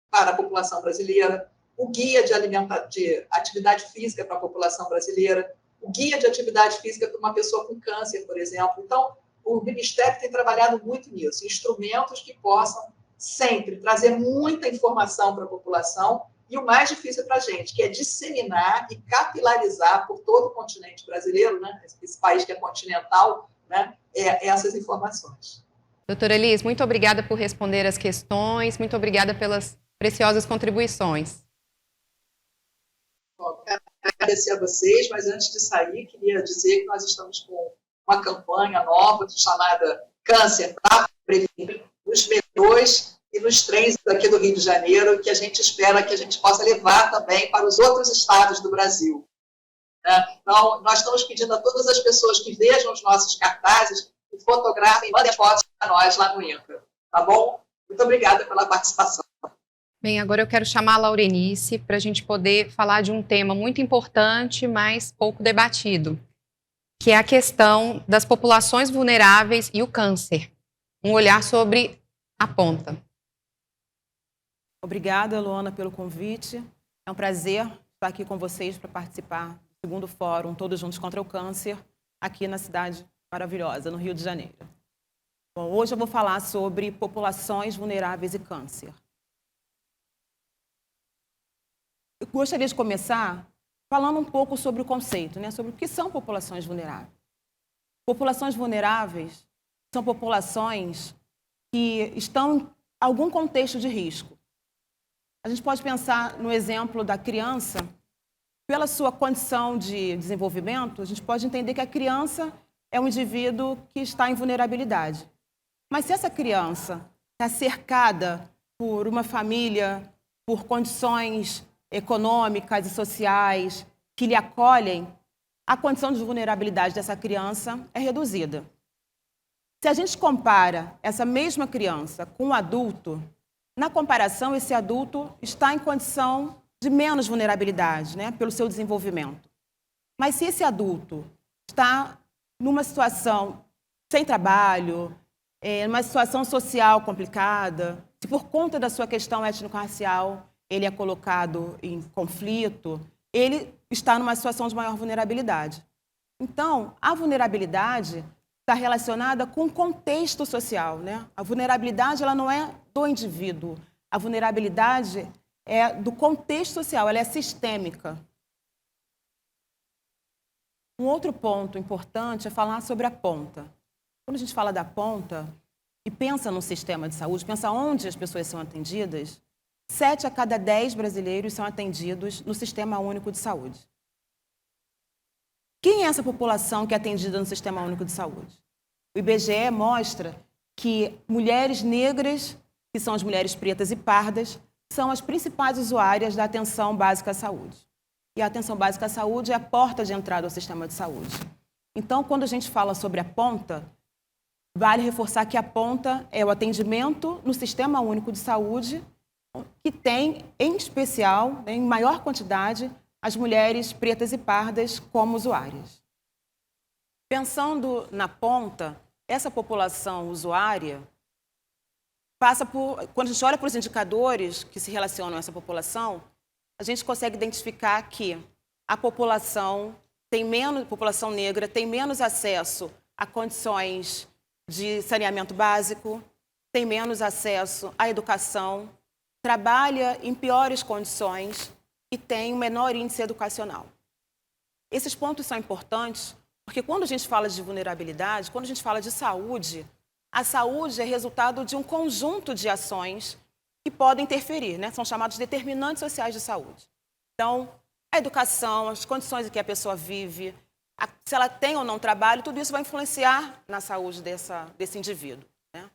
para a população brasileira, o guia de atividade física para a população brasileira, o guia de atividade física para uma pessoa com câncer, por exemplo. Então, o Ministério tem trabalhado muito nisso, instrumentos que possam sempre trazer muita informação para a população. E o mais difícil para a gente, que é disseminar e capilarizar por todo o continente brasileiro, né, esse país que é continental, né, essas informações. Doutora Elis, muito obrigada por responder as questões, muito obrigada pelas preciosas contribuições. Bom, quero agradecer a vocês, mas antes de sair, queria dizer que nós estamos com uma campanha nova chamada Câncer para Prevenir, nos metrôs e nos trens aqui do Rio de Janeiro, que a gente espera que a gente possa levar também para os outros estados do Brasil. Então, nós estamos pedindo a todas as pessoas que vejam os nossos cartazes, que fotografem e mandem fotos para nós lá no INCRA. Tá bom? Muito obrigada pela participação. Bem, agora eu quero chamar a Laurenice para a gente poder falar de um tema muito importante, mas pouco debatido, que é a questão das populações vulneráveis e o câncer. Um olhar sobre a ponta. Obrigada, Luana, pelo convite. É um prazer estar aqui com vocês para participar do segundo fórum Todos Juntos contra o Câncer, aqui na cidade maravilhosa, no Rio de Janeiro. Bom, hoje eu vou falar sobre populações vulneráveis e câncer. Eu gostaria de começar falando um pouco sobre o conceito, né, sobre o que são populações vulneráveis. Populações vulneráveis são populações que estão em algum contexto de risco. A gente pode pensar no exemplo da criança, pela sua condição de desenvolvimento, a gente pode entender que a criança é um indivíduo que está em vulnerabilidade. Mas se essa criança está cercada por uma família, por condições econômicas e sociais que lhe acolhem, a condição de vulnerabilidade dessa criança é reduzida. Se a gente compara essa mesma criança com um adulto, na comparação, esse adulto está em condição de menos vulnerabilidade, né, pelo seu desenvolvimento. Mas se esse adulto está numa situação sem trabalho, numa situação social complicada, se por conta da sua questão étnico-racial ele é colocado em conflito, ele está numa situação de maior vulnerabilidade. Então, a vulnerabilidade está relacionada com o contexto social, né? A vulnerabilidade, ela não é do indivíduo. A vulnerabilidade é do contexto social, ela é sistêmica. Um outro ponto importante é falar sobre a ponta. Quando a gente fala da ponta e pensa no sistema de saúde, pensa onde as pessoas são atendidas, 7 a cada 10 brasileiros são atendidos no Sistema Único de Saúde. Quem é essa população que é atendida no Sistema Único de Saúde? O IBGE mostra que mulheres negras, que são as mulheres pretas e pardas, são as principais usuárias da atenção básica à saúde. E a atenção básica à saúde é a porta de entrada ao sistema de saúde. Então, quando a gente fala sobre a ponta, vale reforçar que a ponta é o atendimento no Sistema Único de Saúde, que tem, em especial, em maior quantidade, as mulheres pretas e pardas como usuárias. Pensando na ponta, essa população usuária passa por... Quando a gente olha para os indicadores que se relacionam a essa população, a gente consegue identificar que a população negra tem menos acesso a condições de saneamento básico, tem menos acesso à educação, trabalha em piores condições e tem um menor índice educacional. Esses pontos são importantes porque quando a gente fala de vulnerabilidade, quando a gente fala de saúde, a saúde é resultado de um conjunto de ações que podem interferir, né? São chamados determinantes sociais de saúde. Então, a educação, as condições em que a pessoa vive, se ela tem ou não trabalho, tudo isso vai influenciar na saúde desse indivíduo, né?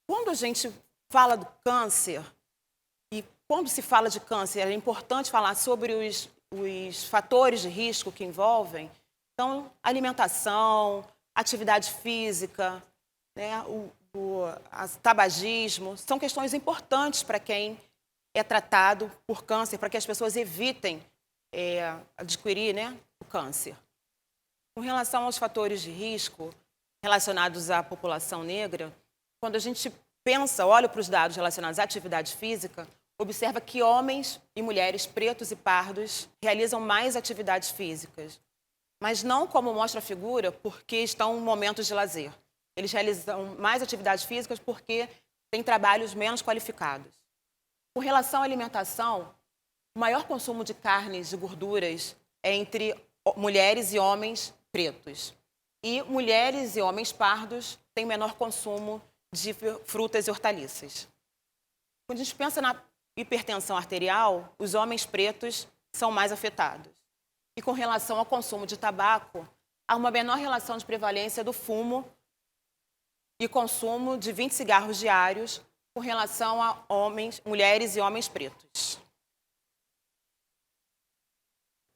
Quando a gente fala do câncer, e quando se fala de câncer, é importante falar sobre os fatores de risco que envolvem. Então, alimentação, atividade física, né, o tabagismo, são questões importantes para quem é tratado por câncer, para que as pessoas evitem adquirir, né, o câncer. Com relação aos fatores de risco relacionados à população negra, quando a gente olha para os dados relacionados à atividade física, observa que homens e mulheres pretos e pardos realizam mais atividades físicas, mas não como mostra a figura porque estão em momentos de lazer. Eles realizam mais atividades físicas porque têm trabalhos menos qualificados. Com relação à alimentação, o maior consumo de carnes e gorduras é entre mulheres e homens pretos. E mulheres e homens pardos têm menor consumo de frutas e hortaliças. Quando a gente pensa na hipertensão arterial, os homens pretos são mais afetados. E com relação ao consumo de tabaco, há uma menor relação de prevalência do fumo e consumo de 20 cigarros diários com relação a mulheres e homens pretos.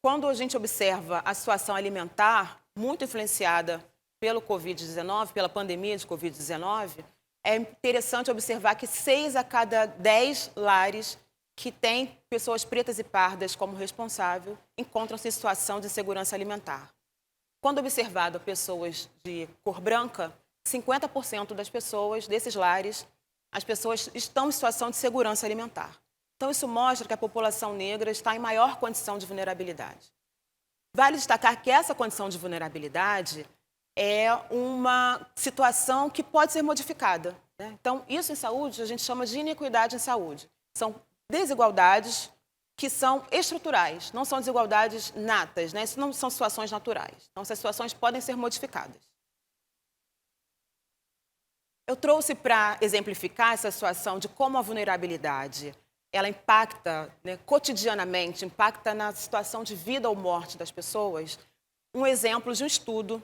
Quando a gente observa a situação alimentar, muito influenciada pelo Covid-19, pela pandemia de Covid-19, é interessante observar que 6 a cada 10 lares que têm pessoas pretas e pardas como responsável encontram-se em situação de insegurança alimentar. Quando observado pessoas de cor branca, 50% das pessoas desses lares, as pessoas estão em situação de segurança alimentar. Então, isso mostra que a população negra está em maior condição de vulnerabilidade. Vale destacar que essa condição de vulnerabilidade é uma situação que pode ser modificada, né? Então, isso em saúde a gente chama de inequidade em saúde. São desigualdades que são estruturais, não são desigualdades natas, né? Isso não são situações naturais. Então, essas situações podem ser modificadas. Eu trouxe para exemplificar essa situação de como a vulnerabilidade ela impacta, né, cotidianamente, impacta na situação de vida ou morte das pessoas, um exemplo de um estudo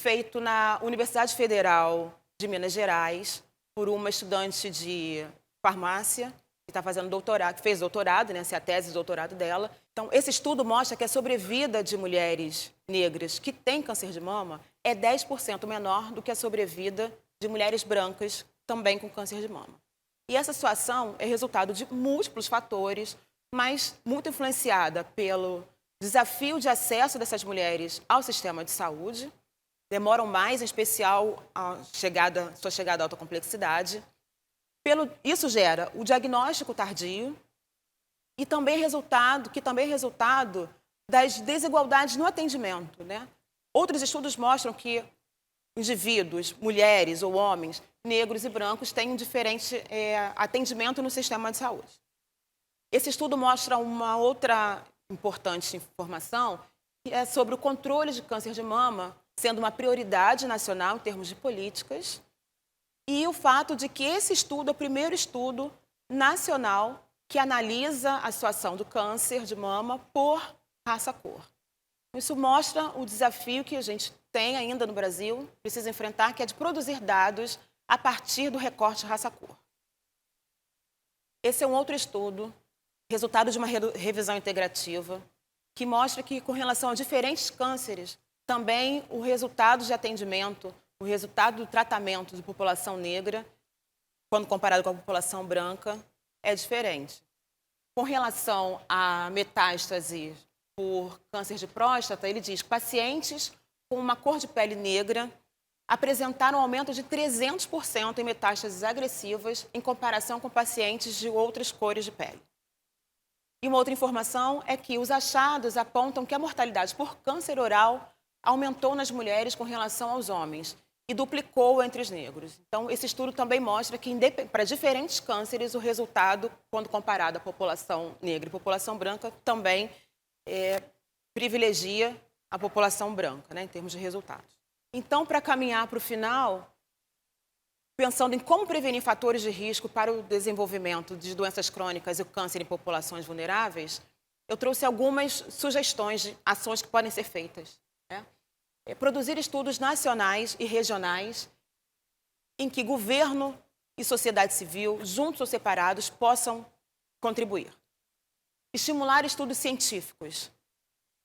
feito na Universidade Federal de Minas Gerais por uma estudante de farmácia que está fazendo doutorado, que fez doutorado, né, essa é a tese de doutorado dela. Então, esse estudo mostra que a sobrevida de mulheres negras que têm câncer de mama é 10% menor do que a sobrevida de mulheres brancas também com câncer de mama. E essa situação é resultado de múltiplos fatores, mas muito influenciada pelo desafio de acesso dessas mulheres ao sistema de saúde, demoram mais, em especial sua chegada à alta complexidade. Isso gera o diagnóstico tardio e também resultado das desigualdades no atendimento, né? Outros estudos mostram que indivíduos, mulheres ou homens, negros e brancos, têm um diferente atendimento no sistema de saúde. Esse estudo mostra uma outra importante informação, que é sobre o controle de câncer de mama, sendo uma prioridade nacional em termos de políticas, e o fato de que esse estudo é o primeiro estudo nacional que analisa a situação do câncer de mama por raça-cor. Isso mostra o desafio que a gente tem ainda no Brasil, precisa enfrentar, que é de produzir dados a partir do recorte raça-cor. Esse é um outro estudo, resultado de uma revisão integrativa, que mostra que, com relação a diferentes cânceres, também o resultado de atendimento, o resultado do tratamento de população negra, quando comparado com a população branca, é diferente. Com relação à metástase por câncer de próstata, ele diz que pacientes com uma cor de pele negra apresentaram um aumento de 300% em metástases agressivas em comparação com pacientes de outras cores de pele. E uma outra informação é que os achados apontam que a mortalidade por câncer oral aumentou nas mulheres com relação aos homens e duplicou entre os negros. Então, esse estudo também mostra que, para diferentes cânceres, o resultado, quando comparado à população negra e população branca, também privilegia a população branca, né, em termos de resultados. Então, para caminhar para o final, pensando em como prevenir fatores de risco para o desenvolvimento de doenças crônicas e o câncer em populações vulneráveis, eu trouxe algumas sugestões de ações que podem ser feitas. Produzir estudos nacionais e regionais em que governo e sociedade civil, juntos ou separados, possam contribuir. Estimular estudos científicos.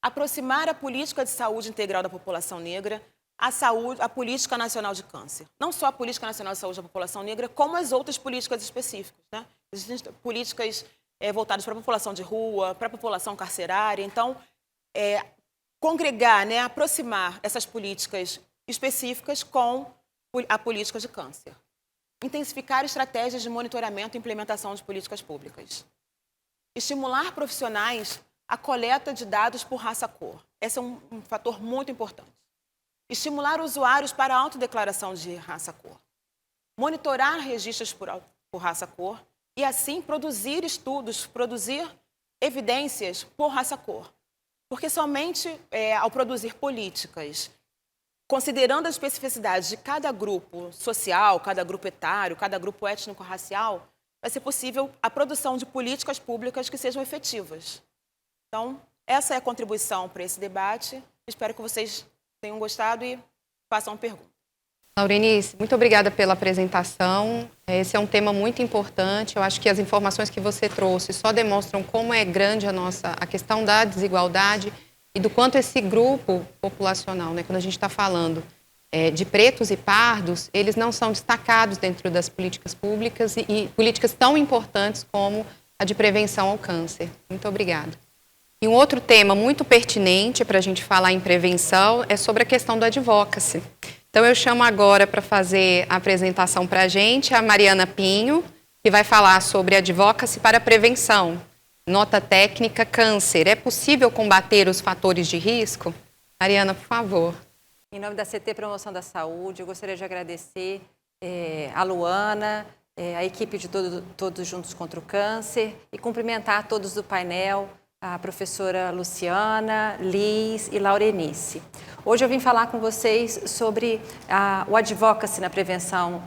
Aproximar a política de saúde integral da população negra à Política Nacional de Câncer. Não só a Política Nacional de Saúde da População Negra, como as outras políticas específicas, né? Existem políticas voltadas para a população de rua, para a população carcerária. Então, congregar, né, aproximar essas políticas específicas com a política de câncer. Intensificar estratégias de monitoramento e implementação de políticas públicas. Estimular profissionais a coleta de dados por raça-cor. Esse é um fator muito importante. Estimular usuários para a autodeclaração de raça-cor. Monitorar registros por raça-cor e, assim, produzir estudos, produzir evidências por raça-cor. Porque somente ao produzir políticas, considerando as especificidades de cada grupo social, cada grupo etário, cada grupo étnico-racial, vai ser possível a produção de políticas públicas que sejam efetivas. Então, essa é a contribuição para esse debate. Espero que vocês tenham gostado e façam perguntas. Laurenice, muito obrigada pela apresentação. Esse é um tema muito importante. Eu acho que as informações que você trouxe só demonstram como é grande a questão da desigualdade e do quanto esse grupo populacional, né, quando a gente está falando de pretos e pardos, eles não são destacados dentro das políticas públicas e políticas tão importantes como a de prevenção ao câncer. Muito obrigada. E um outro tema muito pertinente para a gente falar em prevenção é sobre a questão do advocacy. Então, eu chamo agora para fazer a apresentação para a gente a Mariana Pinho, que vai falar sobre advocacy para prevenção. Nota técnica, câncer. É possível combater os fatores de risco? Mariana, por favor. Em nome da CT Promoção da Saúde, eu gostaria de agradecer a Luana, a equipe de Todos Juntos contra o Câncer e cumprimentar todos do painel, a professora Luciana, Liz e Laurenice. Hoje eu vim falar com vocês sobre o advocacy na prevenção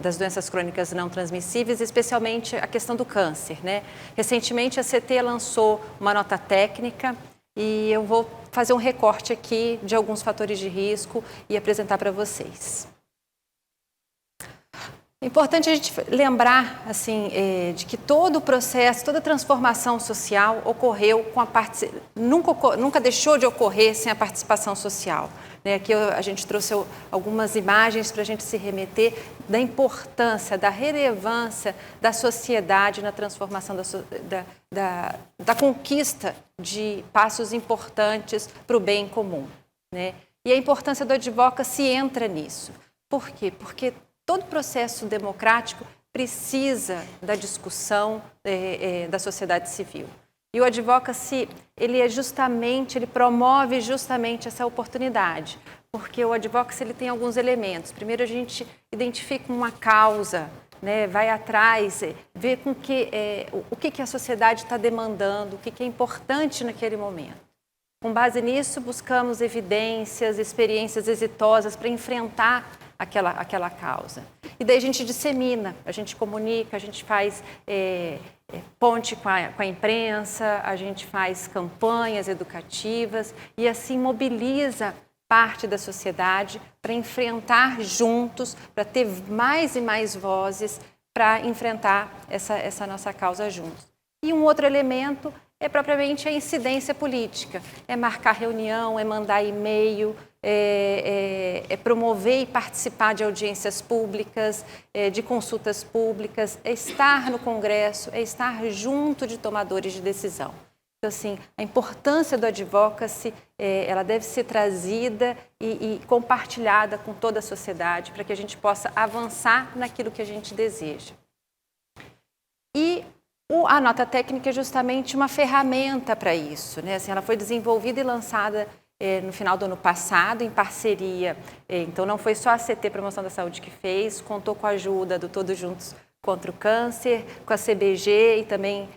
das doenças crônicas não transmissíveis, especialmente a questão do câncer, né? Recentemente a CT lançou uma nota técnica e eu vou fazer um recorte aqui de alguns fatores de risco e apresentar para vocês. É importante a gente lembrar assim, de que todo o processo, toda a transformação social ocorreu com nunca deixou de ocorrer sem a participação social. Aqui a gente trouxe algumas imagens para a gente se remeter da importância, da relevância da sociedade na transformação da conquista de passos importantes para o bem comum, né? E a importância do advocacy entra nisso. Por quê? Porque todo processo democrático precisa da discussão da sociedade civil. E o advocacy, ele promove justamente essa oportunidade, porque o advocacy ele tem alguns elementos. Primeiro, a gente identifica uma causa, né, vai atrás, vê o que a sociedade está demandando, o que é importante naquele momento. Com base nisso, buscamos evidências, experiências exitosas para enfrentar aquela causa. E daí a gente dissemina, a gente comunica, a gente faz ponte com a imprensa, a gente faz campanhas educativas e assim mobiliza parte da sociedade para enfrentar juntos, para ter mais e mais vozes para enfrentar essa nossa causa juntos. E um outro elemento é propriamente a incidência política, é marcar reunião, é mandar e-mail, é promover e participar de audiências públicas, de consultas públicas, é estar no Congresso, é estar junto de tomadores de decisão. Então, assim, a importância do advocacy, ela deve ser trazida e compartilhada com toda a sociedade para que a gente possa avançar naquilo que a gente deseja. E a nota técnica é justamente uma ferramenta para isso, né? Assim, ela foi desenvolvida e lançada no final do ano passado, em parceria. Então, não foi só a CT Promoção da Saúde que fez, contou com a ajuda do Todos Juntos contra o Câncer, com a CBG e também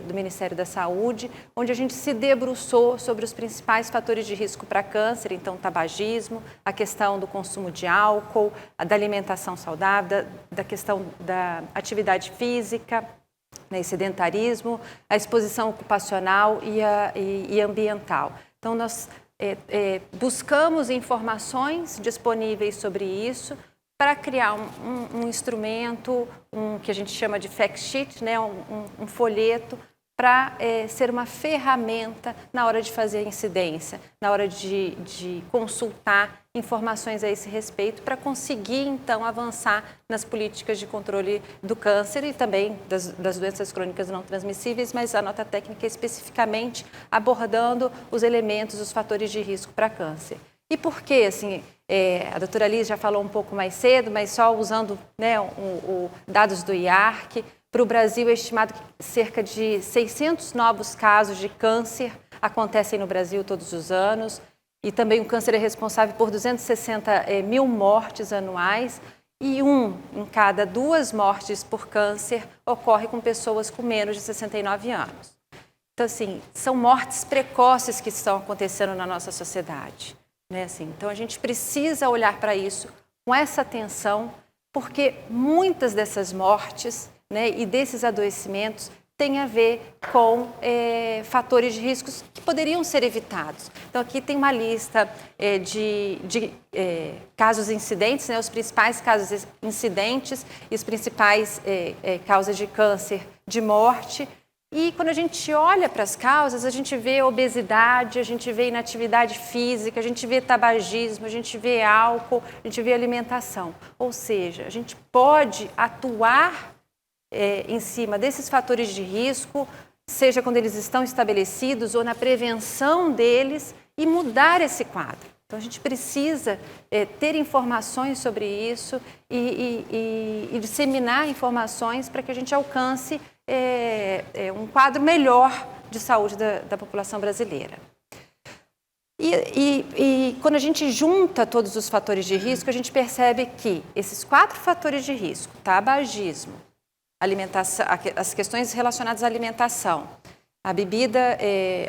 do Ministério da Saúde, onde a gente se debruçou sobre os principais fatores de risco para câncer, então tabagismo, a questão do consumo de álcool, da alimentação saudável, da questão da atividade física, né, sedentarismo, a exposição ocupacional e ambiental. Então, nós buscamos informações disponíveis sobre isso para criar um instrumento, que a gente chama de fact sheet, né, um folheto, para ser uma ferramenta na hora de fazer a incidência, na hora de consultar informações a esse respeito, para conseguir, então, avançar nas políticas de controle do câncer e também das doenças crônicas não transmissíveis, mas a nota técnica especificamente abordando os elementos, os fatores de risco para câncer. E por quê? Assim, a doutora Liz já falou um pouco mais cedo, mas só usando, né, dados do IARC, para o Brasil é estimado que cerca de 600 novos casos de câncer acontecem no Brasil todos os anos, e também o câncer é responsável por 260 mil mortes anuais, e em cada 2 mortes por câncer ocorre com pessoas com menos de 69 anos. Então, assim, são mortes precoces que estão acontecendo na nossa sociedade. Né, assim, então, a gente precisa olhar para isso com essa atenção, porque muitas dessas mortes, né, e desses adoecimentos têm a ver com fatores de riscos que poderiam ser evitados. Então, aqui tem uma lista de casos incidentes, né, os principais casos incidentes e as principais causas de câncer de morte. E quando a gente olha para as causas, a gente vê obesidade, a gente vê inatividade física, a gente vê tabagismo, a gente vê álcool, a gente vê alimentação. Ou seja, a gente pode atuar em cima desses fatores de risco, seja quando eles estão estabelecidos ou na prevenção deles, e mudar esse quadro. Então, a gente precisa ter informações sobre isso e disseminar informações para que a gente alcance um quadro melhor de saúde da população brasileira. E quando a gente junta todos os fatores de risco, a gente percebe que esses 4 fatores de risco, tabagismo, alimentação, as questões relacionadas à alimentação, a bebida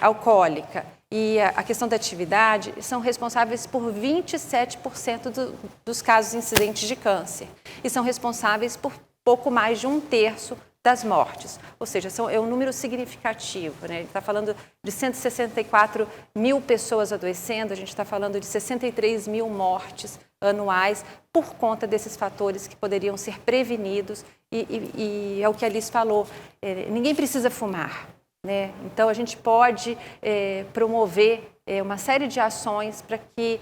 alcoólica e a questão da atividade, são responsáveis por 27% dos casos incidentes de câncer e são responsáveis por pouco mais de 1/3 das mortes, ou seja, é um número significativo, né? A gente está falando de 164 mil pessoas adoecendo, a gente está falando de 63 mil mortes anuais por conta desses fatores que poderiam ser prevenidos e é o que a Liz falou, ninguém precisa fumar, né? Então a gente pode promover uma série de ações para que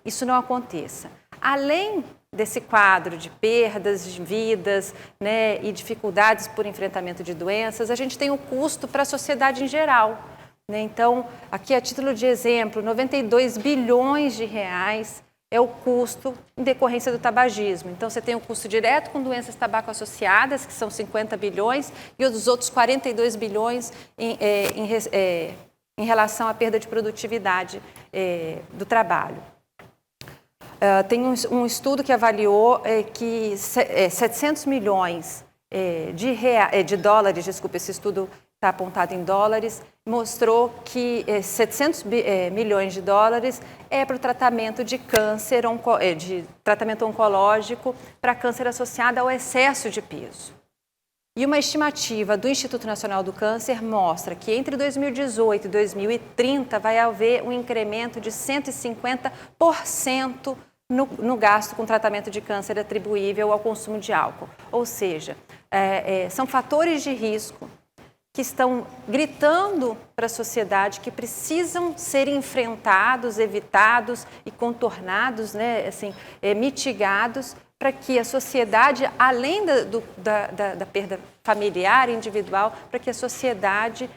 isso não aconteça. Além desse quadro de perdas de vidas, né, e dificuldades por enfrentamento de doenças, a gente tem o custo para a sociedade em geral, né? Então, aqui a título de exemplo, 92 bilhões de reais é o custo em decorrência do tabagismo. Então, você tem o custo direto com doenças tabaco associadas, que são 50 bilhões, e os outros 42 bilhões em relação à perda de produtividade do trabalho. Tem um estudo que avaliou que 700 milhões de dólares, desculpa, esse estudo está apontado em dólares, mostrou que 700 milhões de dólares é para o tratamento de câncer, de tratamento oncológico para câncer associado ao excesso de peso. E uma estimativa do Instituto Nacional do Câncer mostra que entre 2018 e 2030 vai haver um incremento de 150% no gasto com tratamento de câncer atribuível ao consumo de álcool. Ou seja, são fatores de risco que estão gritando para a sociedade que precisam ser enfrentados, evitados e contornados, né, assim, mitigados, para que a sociedade, além da perda familiar, individual, para que a sociedade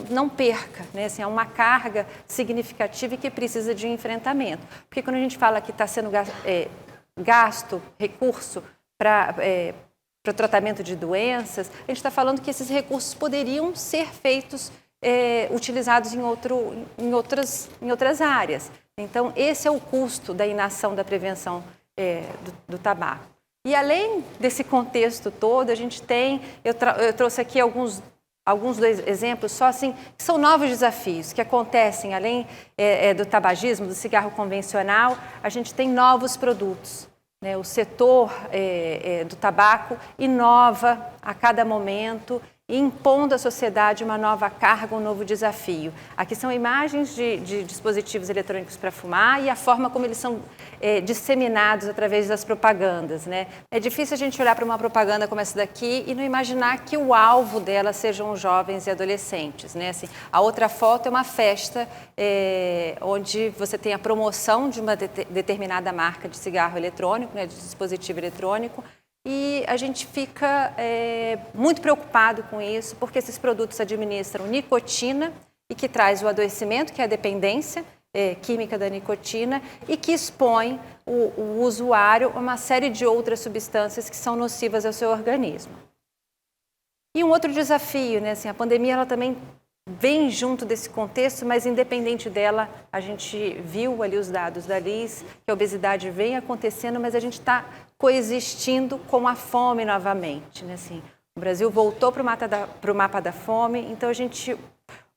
não perca, né, assim, é uma carga significativa e que precisa de um enfrentamento. Porque quando a gente fala que está sendo gasto recurso para o tratamento de doenças, a gente está falando que esses recursos poderiam ser feitos, utilizados em outras áreas. Então, esse é o custo da inação da prevenção do tabaco. E além desse contexto todo, a gente tem, eu trouxe aqui alguns dois exemplos só assim, que são novos desafios que acontecem, além do tabagismo, do cigarro convencional, a gente tem novos produtos. Né, o setor do tabaco inova a cada momento, impondo à sociedade uma nova carga, um novo desafio. Aqui são imagens de dispositivos eletrônicos para fumar e a forma como eles são disseminados através das propagandas. Né? É difícil a gente olhar para uma propaganda como essa daqui e não imaginar que o alvo dela sejam os jovens e adolescentes. Né? Assim, a outra foto é uma festa onde você tem a promoção de uma determinada marca de cigarro eletrônico, né, de dispositivo eletrônico, e a gente fica muito preocupado com isso, porque esses produtos administram nicotina e que traz o adoecimento, que é a dependência química da nicotina, e que expõe o usuário a uma série de outras substâncias que são nocivas ao seu organismo. E um outro desafio, né, assim, a pandemia ela também vem junto desse contexto, mas independente dela, a gente viu ali os dados da Liz, que a obesidade vem acontecendo, mas a gente está coexistindo com a fome novamente. Né? Assim, o Brasil voltou para o mapa da fome, então a gente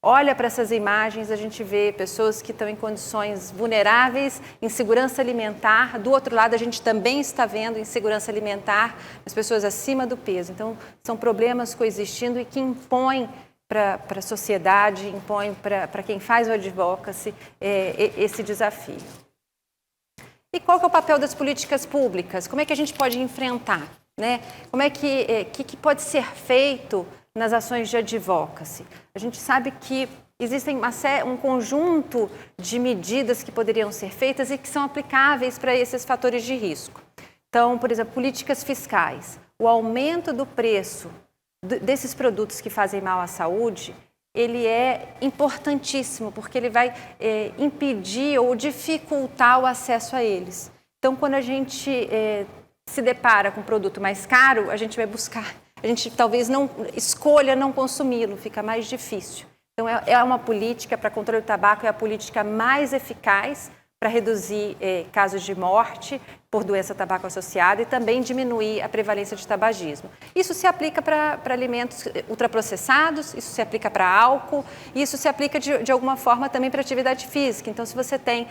olha para essas imagens, a gente vê pessoas que estão em condições vulneráveis, insegurança alimentar. Do outro lado, a gente também está vendo insegurança alimentar nas pessoas acima do peso. Então, são problemas coexistindo e que impõem para a sociedade, impõe para quem faz o advocacy esse desafio. E qual que é o papel das políticas públicas? Como é que a gente pode enfrentar? Né? Como é que pode ser feito nas ações de advocacy? A gente sabe que existem um conjunto de medidas que poderiam ser feitas e que são aplicáveis para esses fatores de risco. Então, por exemplo, políticas fiscais. O aumento do preço desses produtos que fazem mal à saúde, ele é importantíssimo, porque ele vai impedir ou dificultar o acesso a eles. Então, quando a gente se depara com um produto mais caro, a gente vai buscar, a gente talvez não escolha não consumi-lo, fica mais difícil. Então, é uma política para controle do tabaco, é a política mais eficaz para reduzir casos de morte por doença tabaco associada e também diminuir a prevalência de tabagismo. Isso se aplica para alimentos ultraprocessados, isso se aplica para álcool, e isso se aplica de alguma forma também para atividade física. Então, se você tem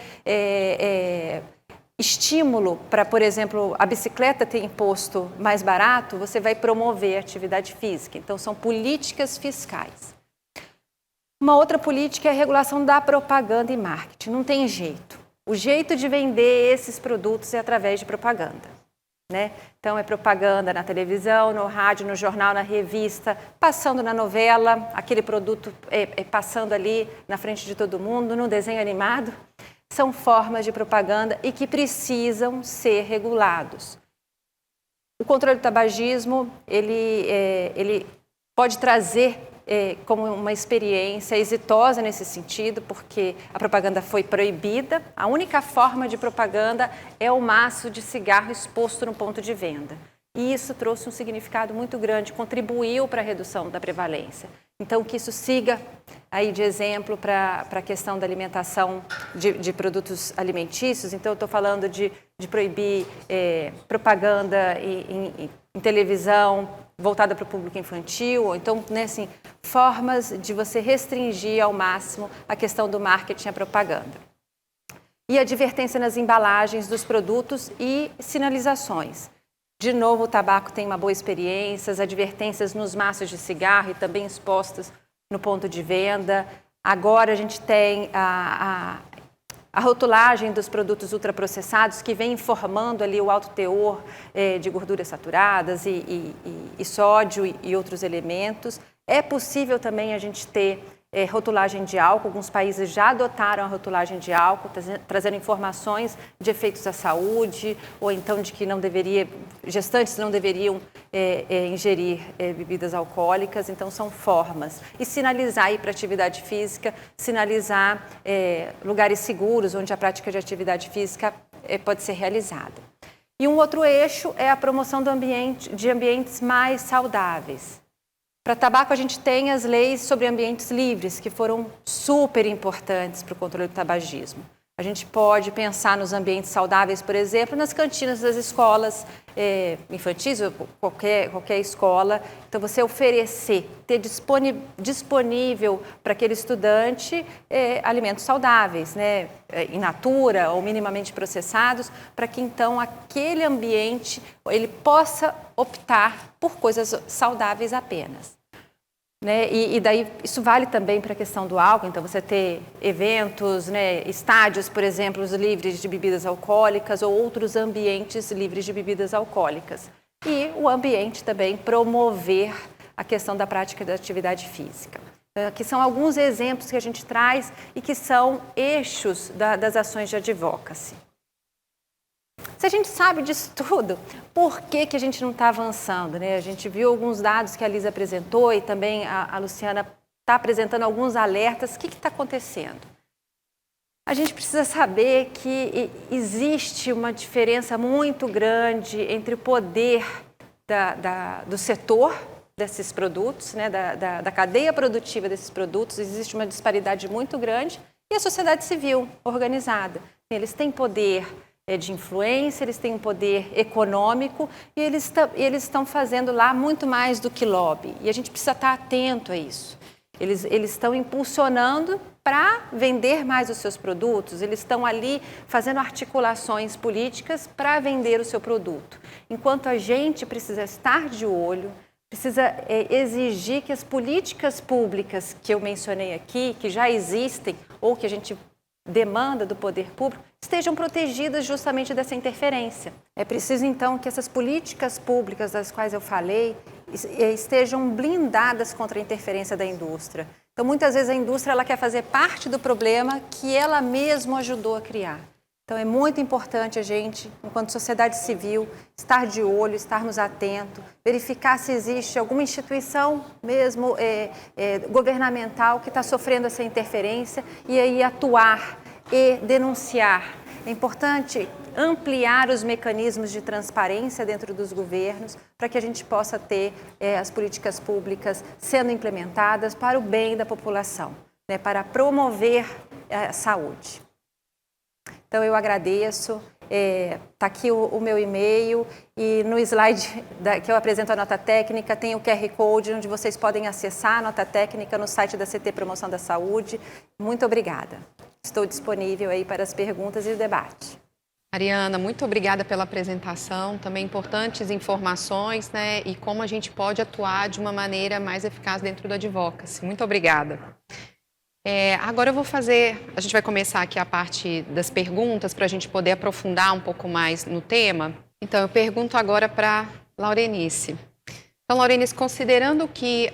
estímulo para, por exemplo, a bicicleta ter imposto mais barato, você vai promover a atividade física. Então, são políticas fiscais. Uma outra política é a regulação da propaganda e marketing. Não tem jeito. O jeito de vender esses produtos é através de propaganda. Né? Então, é propaganda na televisão, no rádio, no jornal, na revista, passando na novela, aquele produto passando ali na frente de todo mundo, no desenho animado. São formas de propaganda e que precisam ser regulados. O controle do tabagismo, ele pode trazer como uma experiência exitosa nesse sentido, porque a propaganda foi proibida. A única forma de propaganda é o maço de cigarro exposto no ponto de venda. E isso trouxe um significado muito grande, contribuiu para a redução da prevalência. Então, que isso siga aí de exemplo para a questão da alimentação de produtos alimentícios. Então, eu estou falando de proibir propaganda em televisão voltada para o público infantil, ou então, né, assim, formas de você restringir ao máximo a questão do marketing e a propaganda. E advertência nas embalagens dos produtos e sinalizações. De novo, o tabaco tem uma boa experiência, as advertências nos maços de cigarro e também expostas no ponto de venda. Agora a gente tem a rotulagem dos produtos ultraprocessados, que vem informando ali o alto teor de gorduras saturadas e sódio e outros elementos. É possível também a gente ter rotulagem de álcool. Alguns países já adotaram a rotulagem de álcool, trazendo informações de efeitos à saúde, ou então de que gestantes não deveriam ingerir bebidas alcoólicas. Então, são formas. E sinalizar aí para atividade física, sinalizar lugares seguros onde a prática de atividade física pode ser realizada. E um outro eixo é a promoção de ambientes mais saudáveis. Para tabaco, a gente tem as leis sobre ambientes livres, que foram super importantes para o controle do tabagismo. A gente pode pensar nos ambientes saudáveis, por exemplo, nas cantinas das escolas infantis, ou qualquer escola. Então, você oferecer, ter disponível para aquele estudante alimentos saudáveis, né, in natura ou minimamente processados, para que, então, aquele ambiente ele possa optar por coisas saudáveis apenas. Né? E daí isso vale também para a questão do álcool. Então, você ter eventos, né, estádios, por exemplo, livres de bebidas alcoólicas ou outros ambientes livres de bebidas alcoólicas. E o ambiente também promover a questão da prática da atividade física. Que são alguns exemplos que a gente traz e que são eixos das ações de advocacy. Se a gente sabe disso tudo, por que a gente não está avançando, né? A gente viu alguns dados que a Lisa apresentou e também a Luciana está apresentando alguns alertas. O que está acontecendo? A gente precisa saber que existe uma diferença muito grande entre o poder do setor desses produtos, né? da cadeia produtiva desses produtos. Existe uma disparidade muito grande e a sociedade civil organizada. Eles têm poder de influência, eles têm um poder econômico e eles estão fazendo lá muito mais do que lobby. E a gente precisa estar atento a isso. Eles estão impulsionando para vender mais os seus produtos, eles estão ali fazendo articulações políticas para vender o seu produto. Enquanto a gente precisa estar de olho, precisa exigir que as políticas públicas que eu mencionei aqui, que já existem ou que a gente demanda do poder público, estejam protegidas justamente dessa interferência. É preciso, então, que essas políticas públicas das quais eu falei estejam blindadas contra a interferência da indústria. Então, muitas vezes a indústria ela quer fazer parte do problema que ela mesma ajudou a criar. Então, é muito importante a gente, enquanto sociedade civil, estar de olho, estarmos atentos, verificar se existe alguma instituição mesmo governamental que está sofrendo essa interferência e aí atuar e denunciar. É importante ampliar os mecanismos de transparência dentro dos governos para que a gente possa ter as políticas públicas sendo implementadas para o bem da população, né, para promover a saúde. Então, eu agradeço. Está aqui o meu e-mail e no slide que eu apresento a nota técnica tem o QR Code onde vocês podem acessar a nota técnica no site da CT Promoção da Saúde. Muito obrigada. Estou disponível aí para as perguntas e o debate. Mariana, muito obrigada pela apresentação, também importantes informações, né, e como a gente pode atuar de uma maneira mais eficaz dentro do advocacy. Muito obrigada. Agora a gente vai começar aqui a parte das perguntas para a gente poder aprofundar um pouco mais no tema. Então, eu pergunto agora para Laurenice. Então, Laurenice, considerando que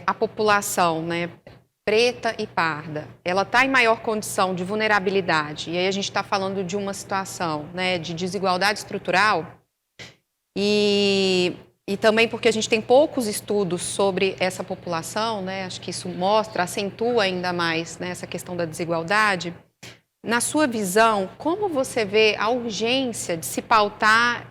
a população, né, preta e parda, ela está em maior condição de vulnerabilidade, e aí a gente está falando de uma situação, né, de desigualdade estrutural, e e também porque a gente tem poucos estudos sobre essa população, né? Acho que isso mostra, acentua ainda mais, né, essa questão da desigualdade. Na sua visão, como você vê a urgência de se pautar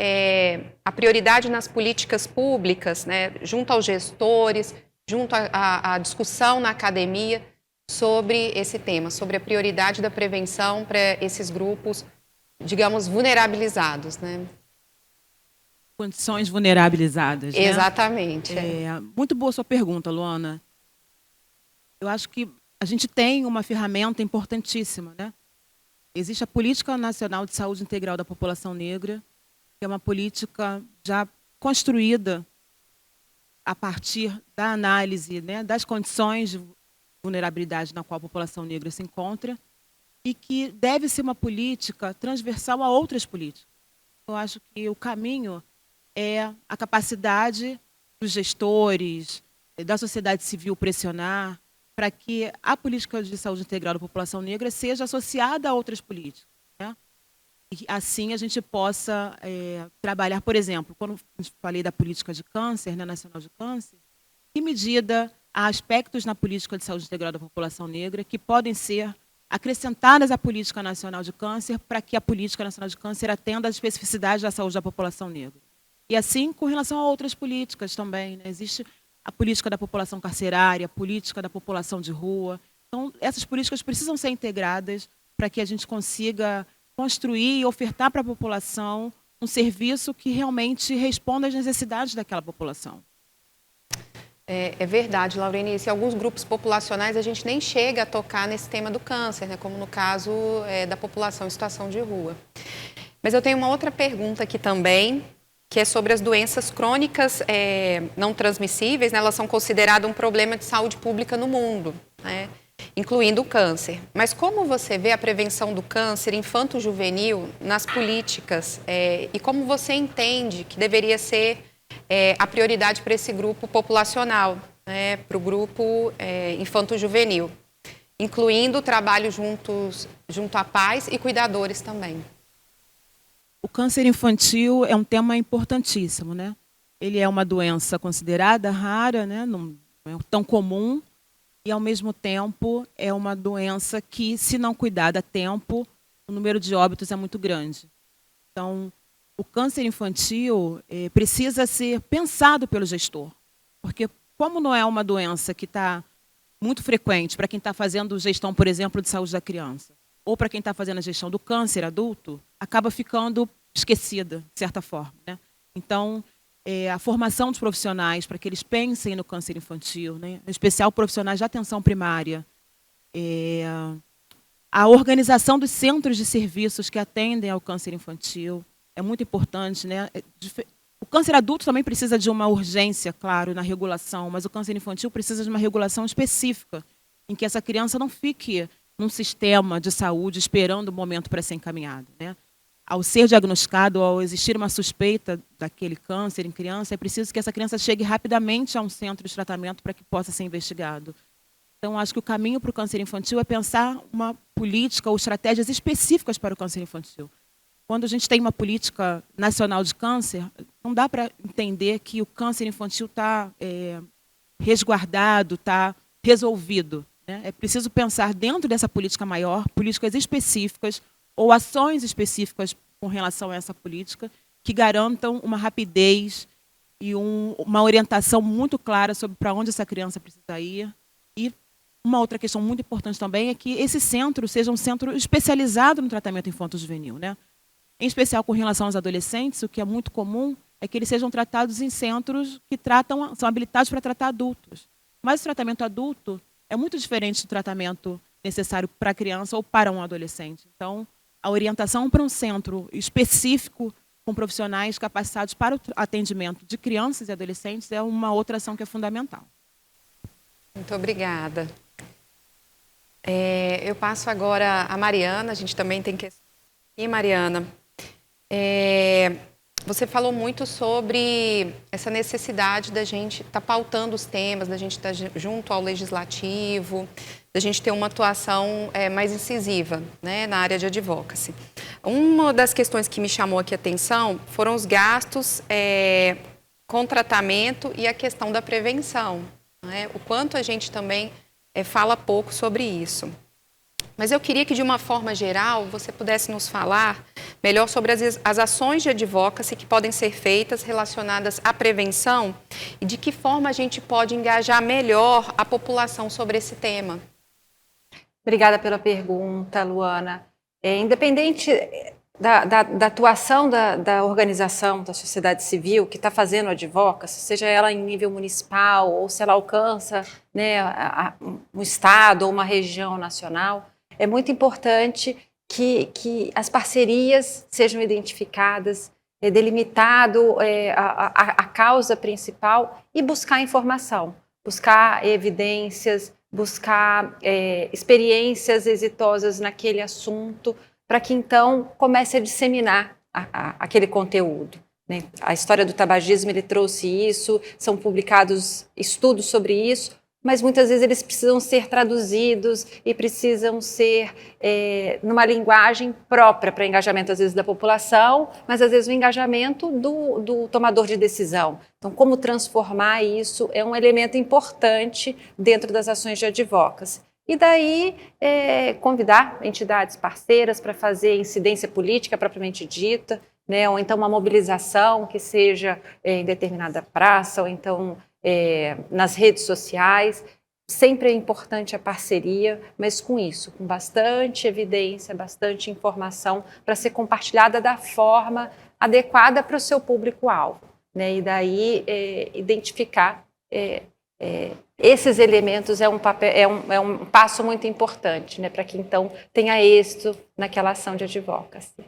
a prioridade nas políticas públicas, né, junto aos gestores, junto à discussão na academia sobre esse tema, sobre a prioridade da prevenção para esses grupos, digamos, vulnerabilizados, né? Condições vulnerabilizadas, né? Exatamente. Muito boa sua pergunta, Luana. Eu acho que a gente tem uma ferramenta importantíssima, né? Existe a Política Nacional de Saúde Integral da População Negra, que é uma política já construída a partir da análise, né, das condições de vulnerabilidade na qual a população negra se encontra e que deve ser uma política transversal a outras políticas. Eu acho que o caminho é a capacidade dos gestores, da sociedade civil pressionar para que a política de saúde integral da população negra seja associada a outras políticas, né? E assim a gente possa trabalhar, por exemplo, quando eu falei da política de câncer, né, nacional de câncer, que medida há aspectos na política de saúde integral da população negra que podem ser acrescentadas à política nacional de câncer para que a política nacional de câncer atenda às especificidades da saúde da população negra. E assim com relação a outras políticas também, né? Existe a política da população carcerária, a política da população de rua. Então, essas políticas precisam ser integradas para que a gente consiga construir e ofertar para a população um serviço que realmente responda às necessidades daquela população. É verdade, Laurenice. Em alguns grupos populacionais a gente nem chega a tocar nesse tema do câncer, né, como no caso da população em situação de rua. Mas eu tenho uma outra pergunta aqui também, que é sobre as doenças crônicas não transmissíveis, né? Elas são consideradas um problema de saúde pública no mundo, né? Incluindo o câncer. Mas como você vê a prevenção do câncer infanto-juvenil nas políticas e como você entende que deveria ser a prioridade para esse grupo populacional, né? Para o grupo infanto-juvenil, incluindo o trabalho junto a pais e cuidadores também? O câncer infantil é um tema importantíssimo, né? Ele é uma doença considerada rara, né? Não é tão comum, e ao mesmo tempo é uma doença que, se não cuidada a tempo, o número de óbitos é muito grande. Então, o câncer infantil precisa ser pensado pelo gestor, porque como não é uma doença que está muito frequente para quem está fazendo gestão, por exemplo, de saúde da criança, ou para quem está fazendo a gestão do câncer adulto, acaba ficando esquecida, de certa forma, né? Então, a formação dos profissionais para que eles pensem no câncer infantil, né? Em especial profissionais de atenção primária, a organização dos centros de serviços que atendem ao câncer infantil é muito importante, né? O câncer adulto também precisa de uma urgência, claro, na regulação, mas o câncer infantil precisa de uma regulação específica, em que essa criança não fique num sistema de saúde esperando o momento para ser encaminhado, né? Ao ser diagnosticado, ao existir uma suspeita daquele câncer em criança, é preciso que essa criança chegue rapidamente a um centro de tratamento para que possa ser investigado. Então, acho que o caminho para o câncer infantil é pensar uma política ou estratégias específicas para o câncer infantil. Quando a gente tem uma política nacional de câncer, não dá para entender que o câncer infantil está resguardado, está resolvido, né? É preciso pensar dentro dessa política maior, políticas específicas ou ações específicas com relação a essa política que garantam uma rapidez e uma orientação muito clara sobre para onde essa criança precisa ir. E uma outra questão muito importante também é que esse centro seja um centro especializado no tratamento infanto-juvenil, né? Em especial com relação aos adolescentes, o que é muito comum é que eles sejam tratados em centros que são habilitados para tratar adultos. Mas o tratamento adulto é muito diferente do tratamento necessário para a criança ou para um adolescente. Então, a orientação para um centro específico com profissionais capacitados para o atendimento de crianças e adolescentes é uma outra ação que é fundamental. Muito obrigada. Eu passo agora a Mariana, a gente também tem questões. E Mariana, você falou muito sobre essa necessidade da gente estar pautando os temas, da gente estar junto ao legislativo, da gente ter uma atuação mais incisiva, né, na área de advocacy. Uma das questões que me chamou aqui a atenção foram os gastos com tratamento e a questão da prevenção, né? O quanto a gente também fala pouco sobre isso. Mas eu queria que, de uma forma geral, você pudesse nos falar melhor sobre as ações de advocacy que podem ser feitas relacionadas à prevenção e de que forma a gente pode engajar melhor a população sobre esse tema. Obrigada pela pergunta, Luana. Independente da atuação da organização, da sociedade civil que está fazendo advocacy, seja ela em nível municipal ou se ela alcança, né, um estado ou uma região nacional, é muito importante que as parcerias sejam identificadas, delimitado a causa principal e buscar informação, buscar evidências, buscar experiências exitosas naquele assunto, para que então comece a disseminar aquele conteúdo, né? A história do tabagismo, ele trouxe isso, são publicados estudos sobre isso, mas muitas vezes eles precisam ser traduzidos e precisam ser numa linguagem própria para engajamento, às vezes, da população, mas às vezes o engajamento do tomador de decisão. Então, como transformar isso é um elemento importante dentro das ações de advocacy. E daí, convidar entidades parceiras para fazer incidência política propriamente dita, né? Ou então uma mobilização que seja em determinada praça, ou então nas redes sociais. Sempre é importante a parceria, mas com isso, com bastante evidência, bastante informação para ser compartilhada da forma adequada para o seu público-alvo, né? E daí identificar esses elementos é um passo muito importante, né, para que então tenha êxito naquela ação de advocacy.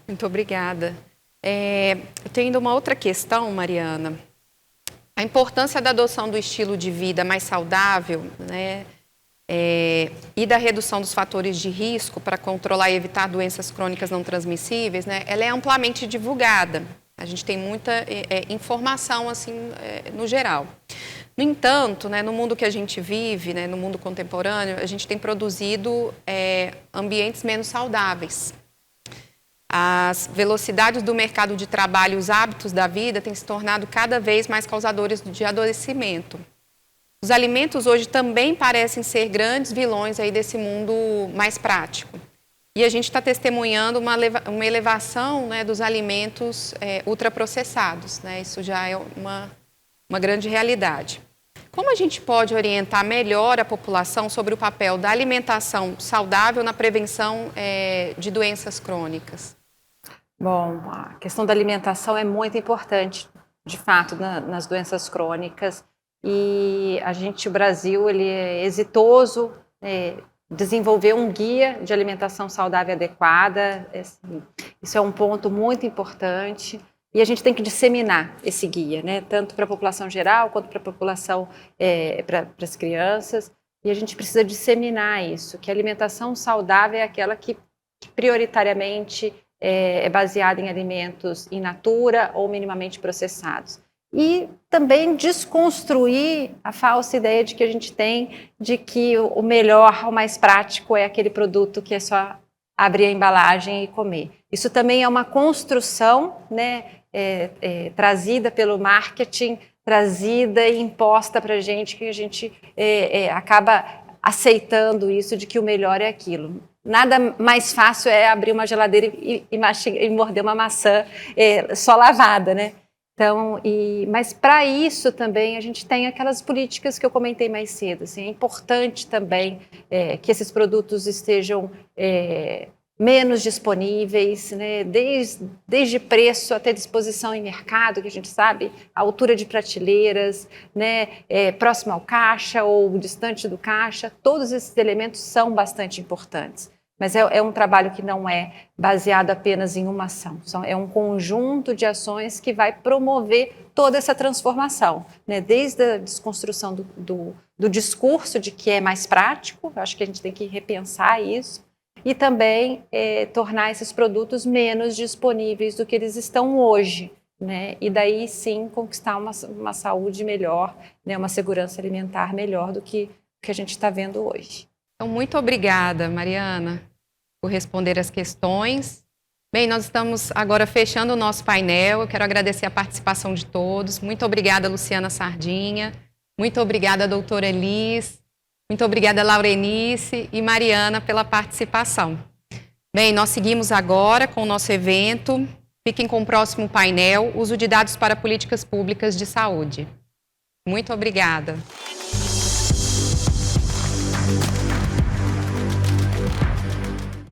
Muito obrigada. Eu tenho ainda uma outra questão, Mariana. A importância da adoção do estilo de vida mais saudável, né, e da redução dos fatores de risco para controlar e evitar doenças crônicas não transmissíveis, né, ela é amplamente divulgada. A gente tem muita informação, assim, no geral. No entanto, né, no mundo que a gente vive, né, no mundo contemporâneo, a gente tem produzido ambientes menos saudáveis. As velocidades do mercado de trabalho e os hábitos da vida têm se tornado cada vez mais causadores de adoecimento. Os alimentos hoje também parecem ser grandes vilões aí desse mundo mais prático. E a gente está testemunhando uma elevação, né, dos alimentos ultraprocessados, né? Isso já é uma grande realidade. Como a gente pode orientar melhor a população sobre o papel da alimentação saudável na prevenção de doenças crônicas? Bom, a questão da alimentação é muito importante, de fato, nas doenças crônicas. E o Brasil, ele é exitoso, desenvolveu um guia de alimentação saudável adequada. Isso é um ponto muito importante. E a gente tem que disseminar esse guia, né? Tanto para a população geral, quanto para a população, para as crianças. E a gente precisa disseminar isso, que a alimentação saudável é aquela que prioritariamente é baseada em alimentos in natura ou minimamente processados. E também desconstruir a falsa ideia de que a gente tem de que o melhor, o mais prático é aquele produto que é só abrir a embalagem e comer. Isso também é uma construção, né, trazida pelo marketing, trazida e imposta para a gente, que a gente acaba aceitando isso de que o melhor é aquilo. Nada mais fácil é abrir uma geladeira e morder uma maçã só lavada, né? Então, mas para isso também a gente tem aquelas políticas que eu comentei mais cedo. Assim, é importante também que esses produtos estejam menos disponíveis, né? Desde preço até disposição em mercado, que a gente sabe, a altura de prateleiras, né? Próximo ao caixa ou distante do caixa, todos esses elementos são bastante importantes. Mas é um trabalho que não é baseado apenas em uma ação. É um conjunto de ações que vai promover toda essa transformação, né? Desde a desconstrução do discurso de que é mais prático, eu acho que a gente tem que repensar isso, e também tornar esses produtos menos disponíveis do que eles estão hoje, né? E daí sim conquistar uma saúde melhor, né? Uma segurança alimentar melhor do que a gente está vendo hoje. Então, muito obrigada, Mariana, por responder as questões. Bem, nós estamos agora fechando o nosso painel. Eu quero agradecer a participação de todos. Muito obrigada, Luciana Sardinha. Muito obrigada, doutora Elis. Muito obrigada, Laurenice e Mariana, pela participação. Bem, nós seguimos agora com o nosso evento. Fiquem com o próximo painel, uso de dados para políticas públicas de saúde. Muito obrigada.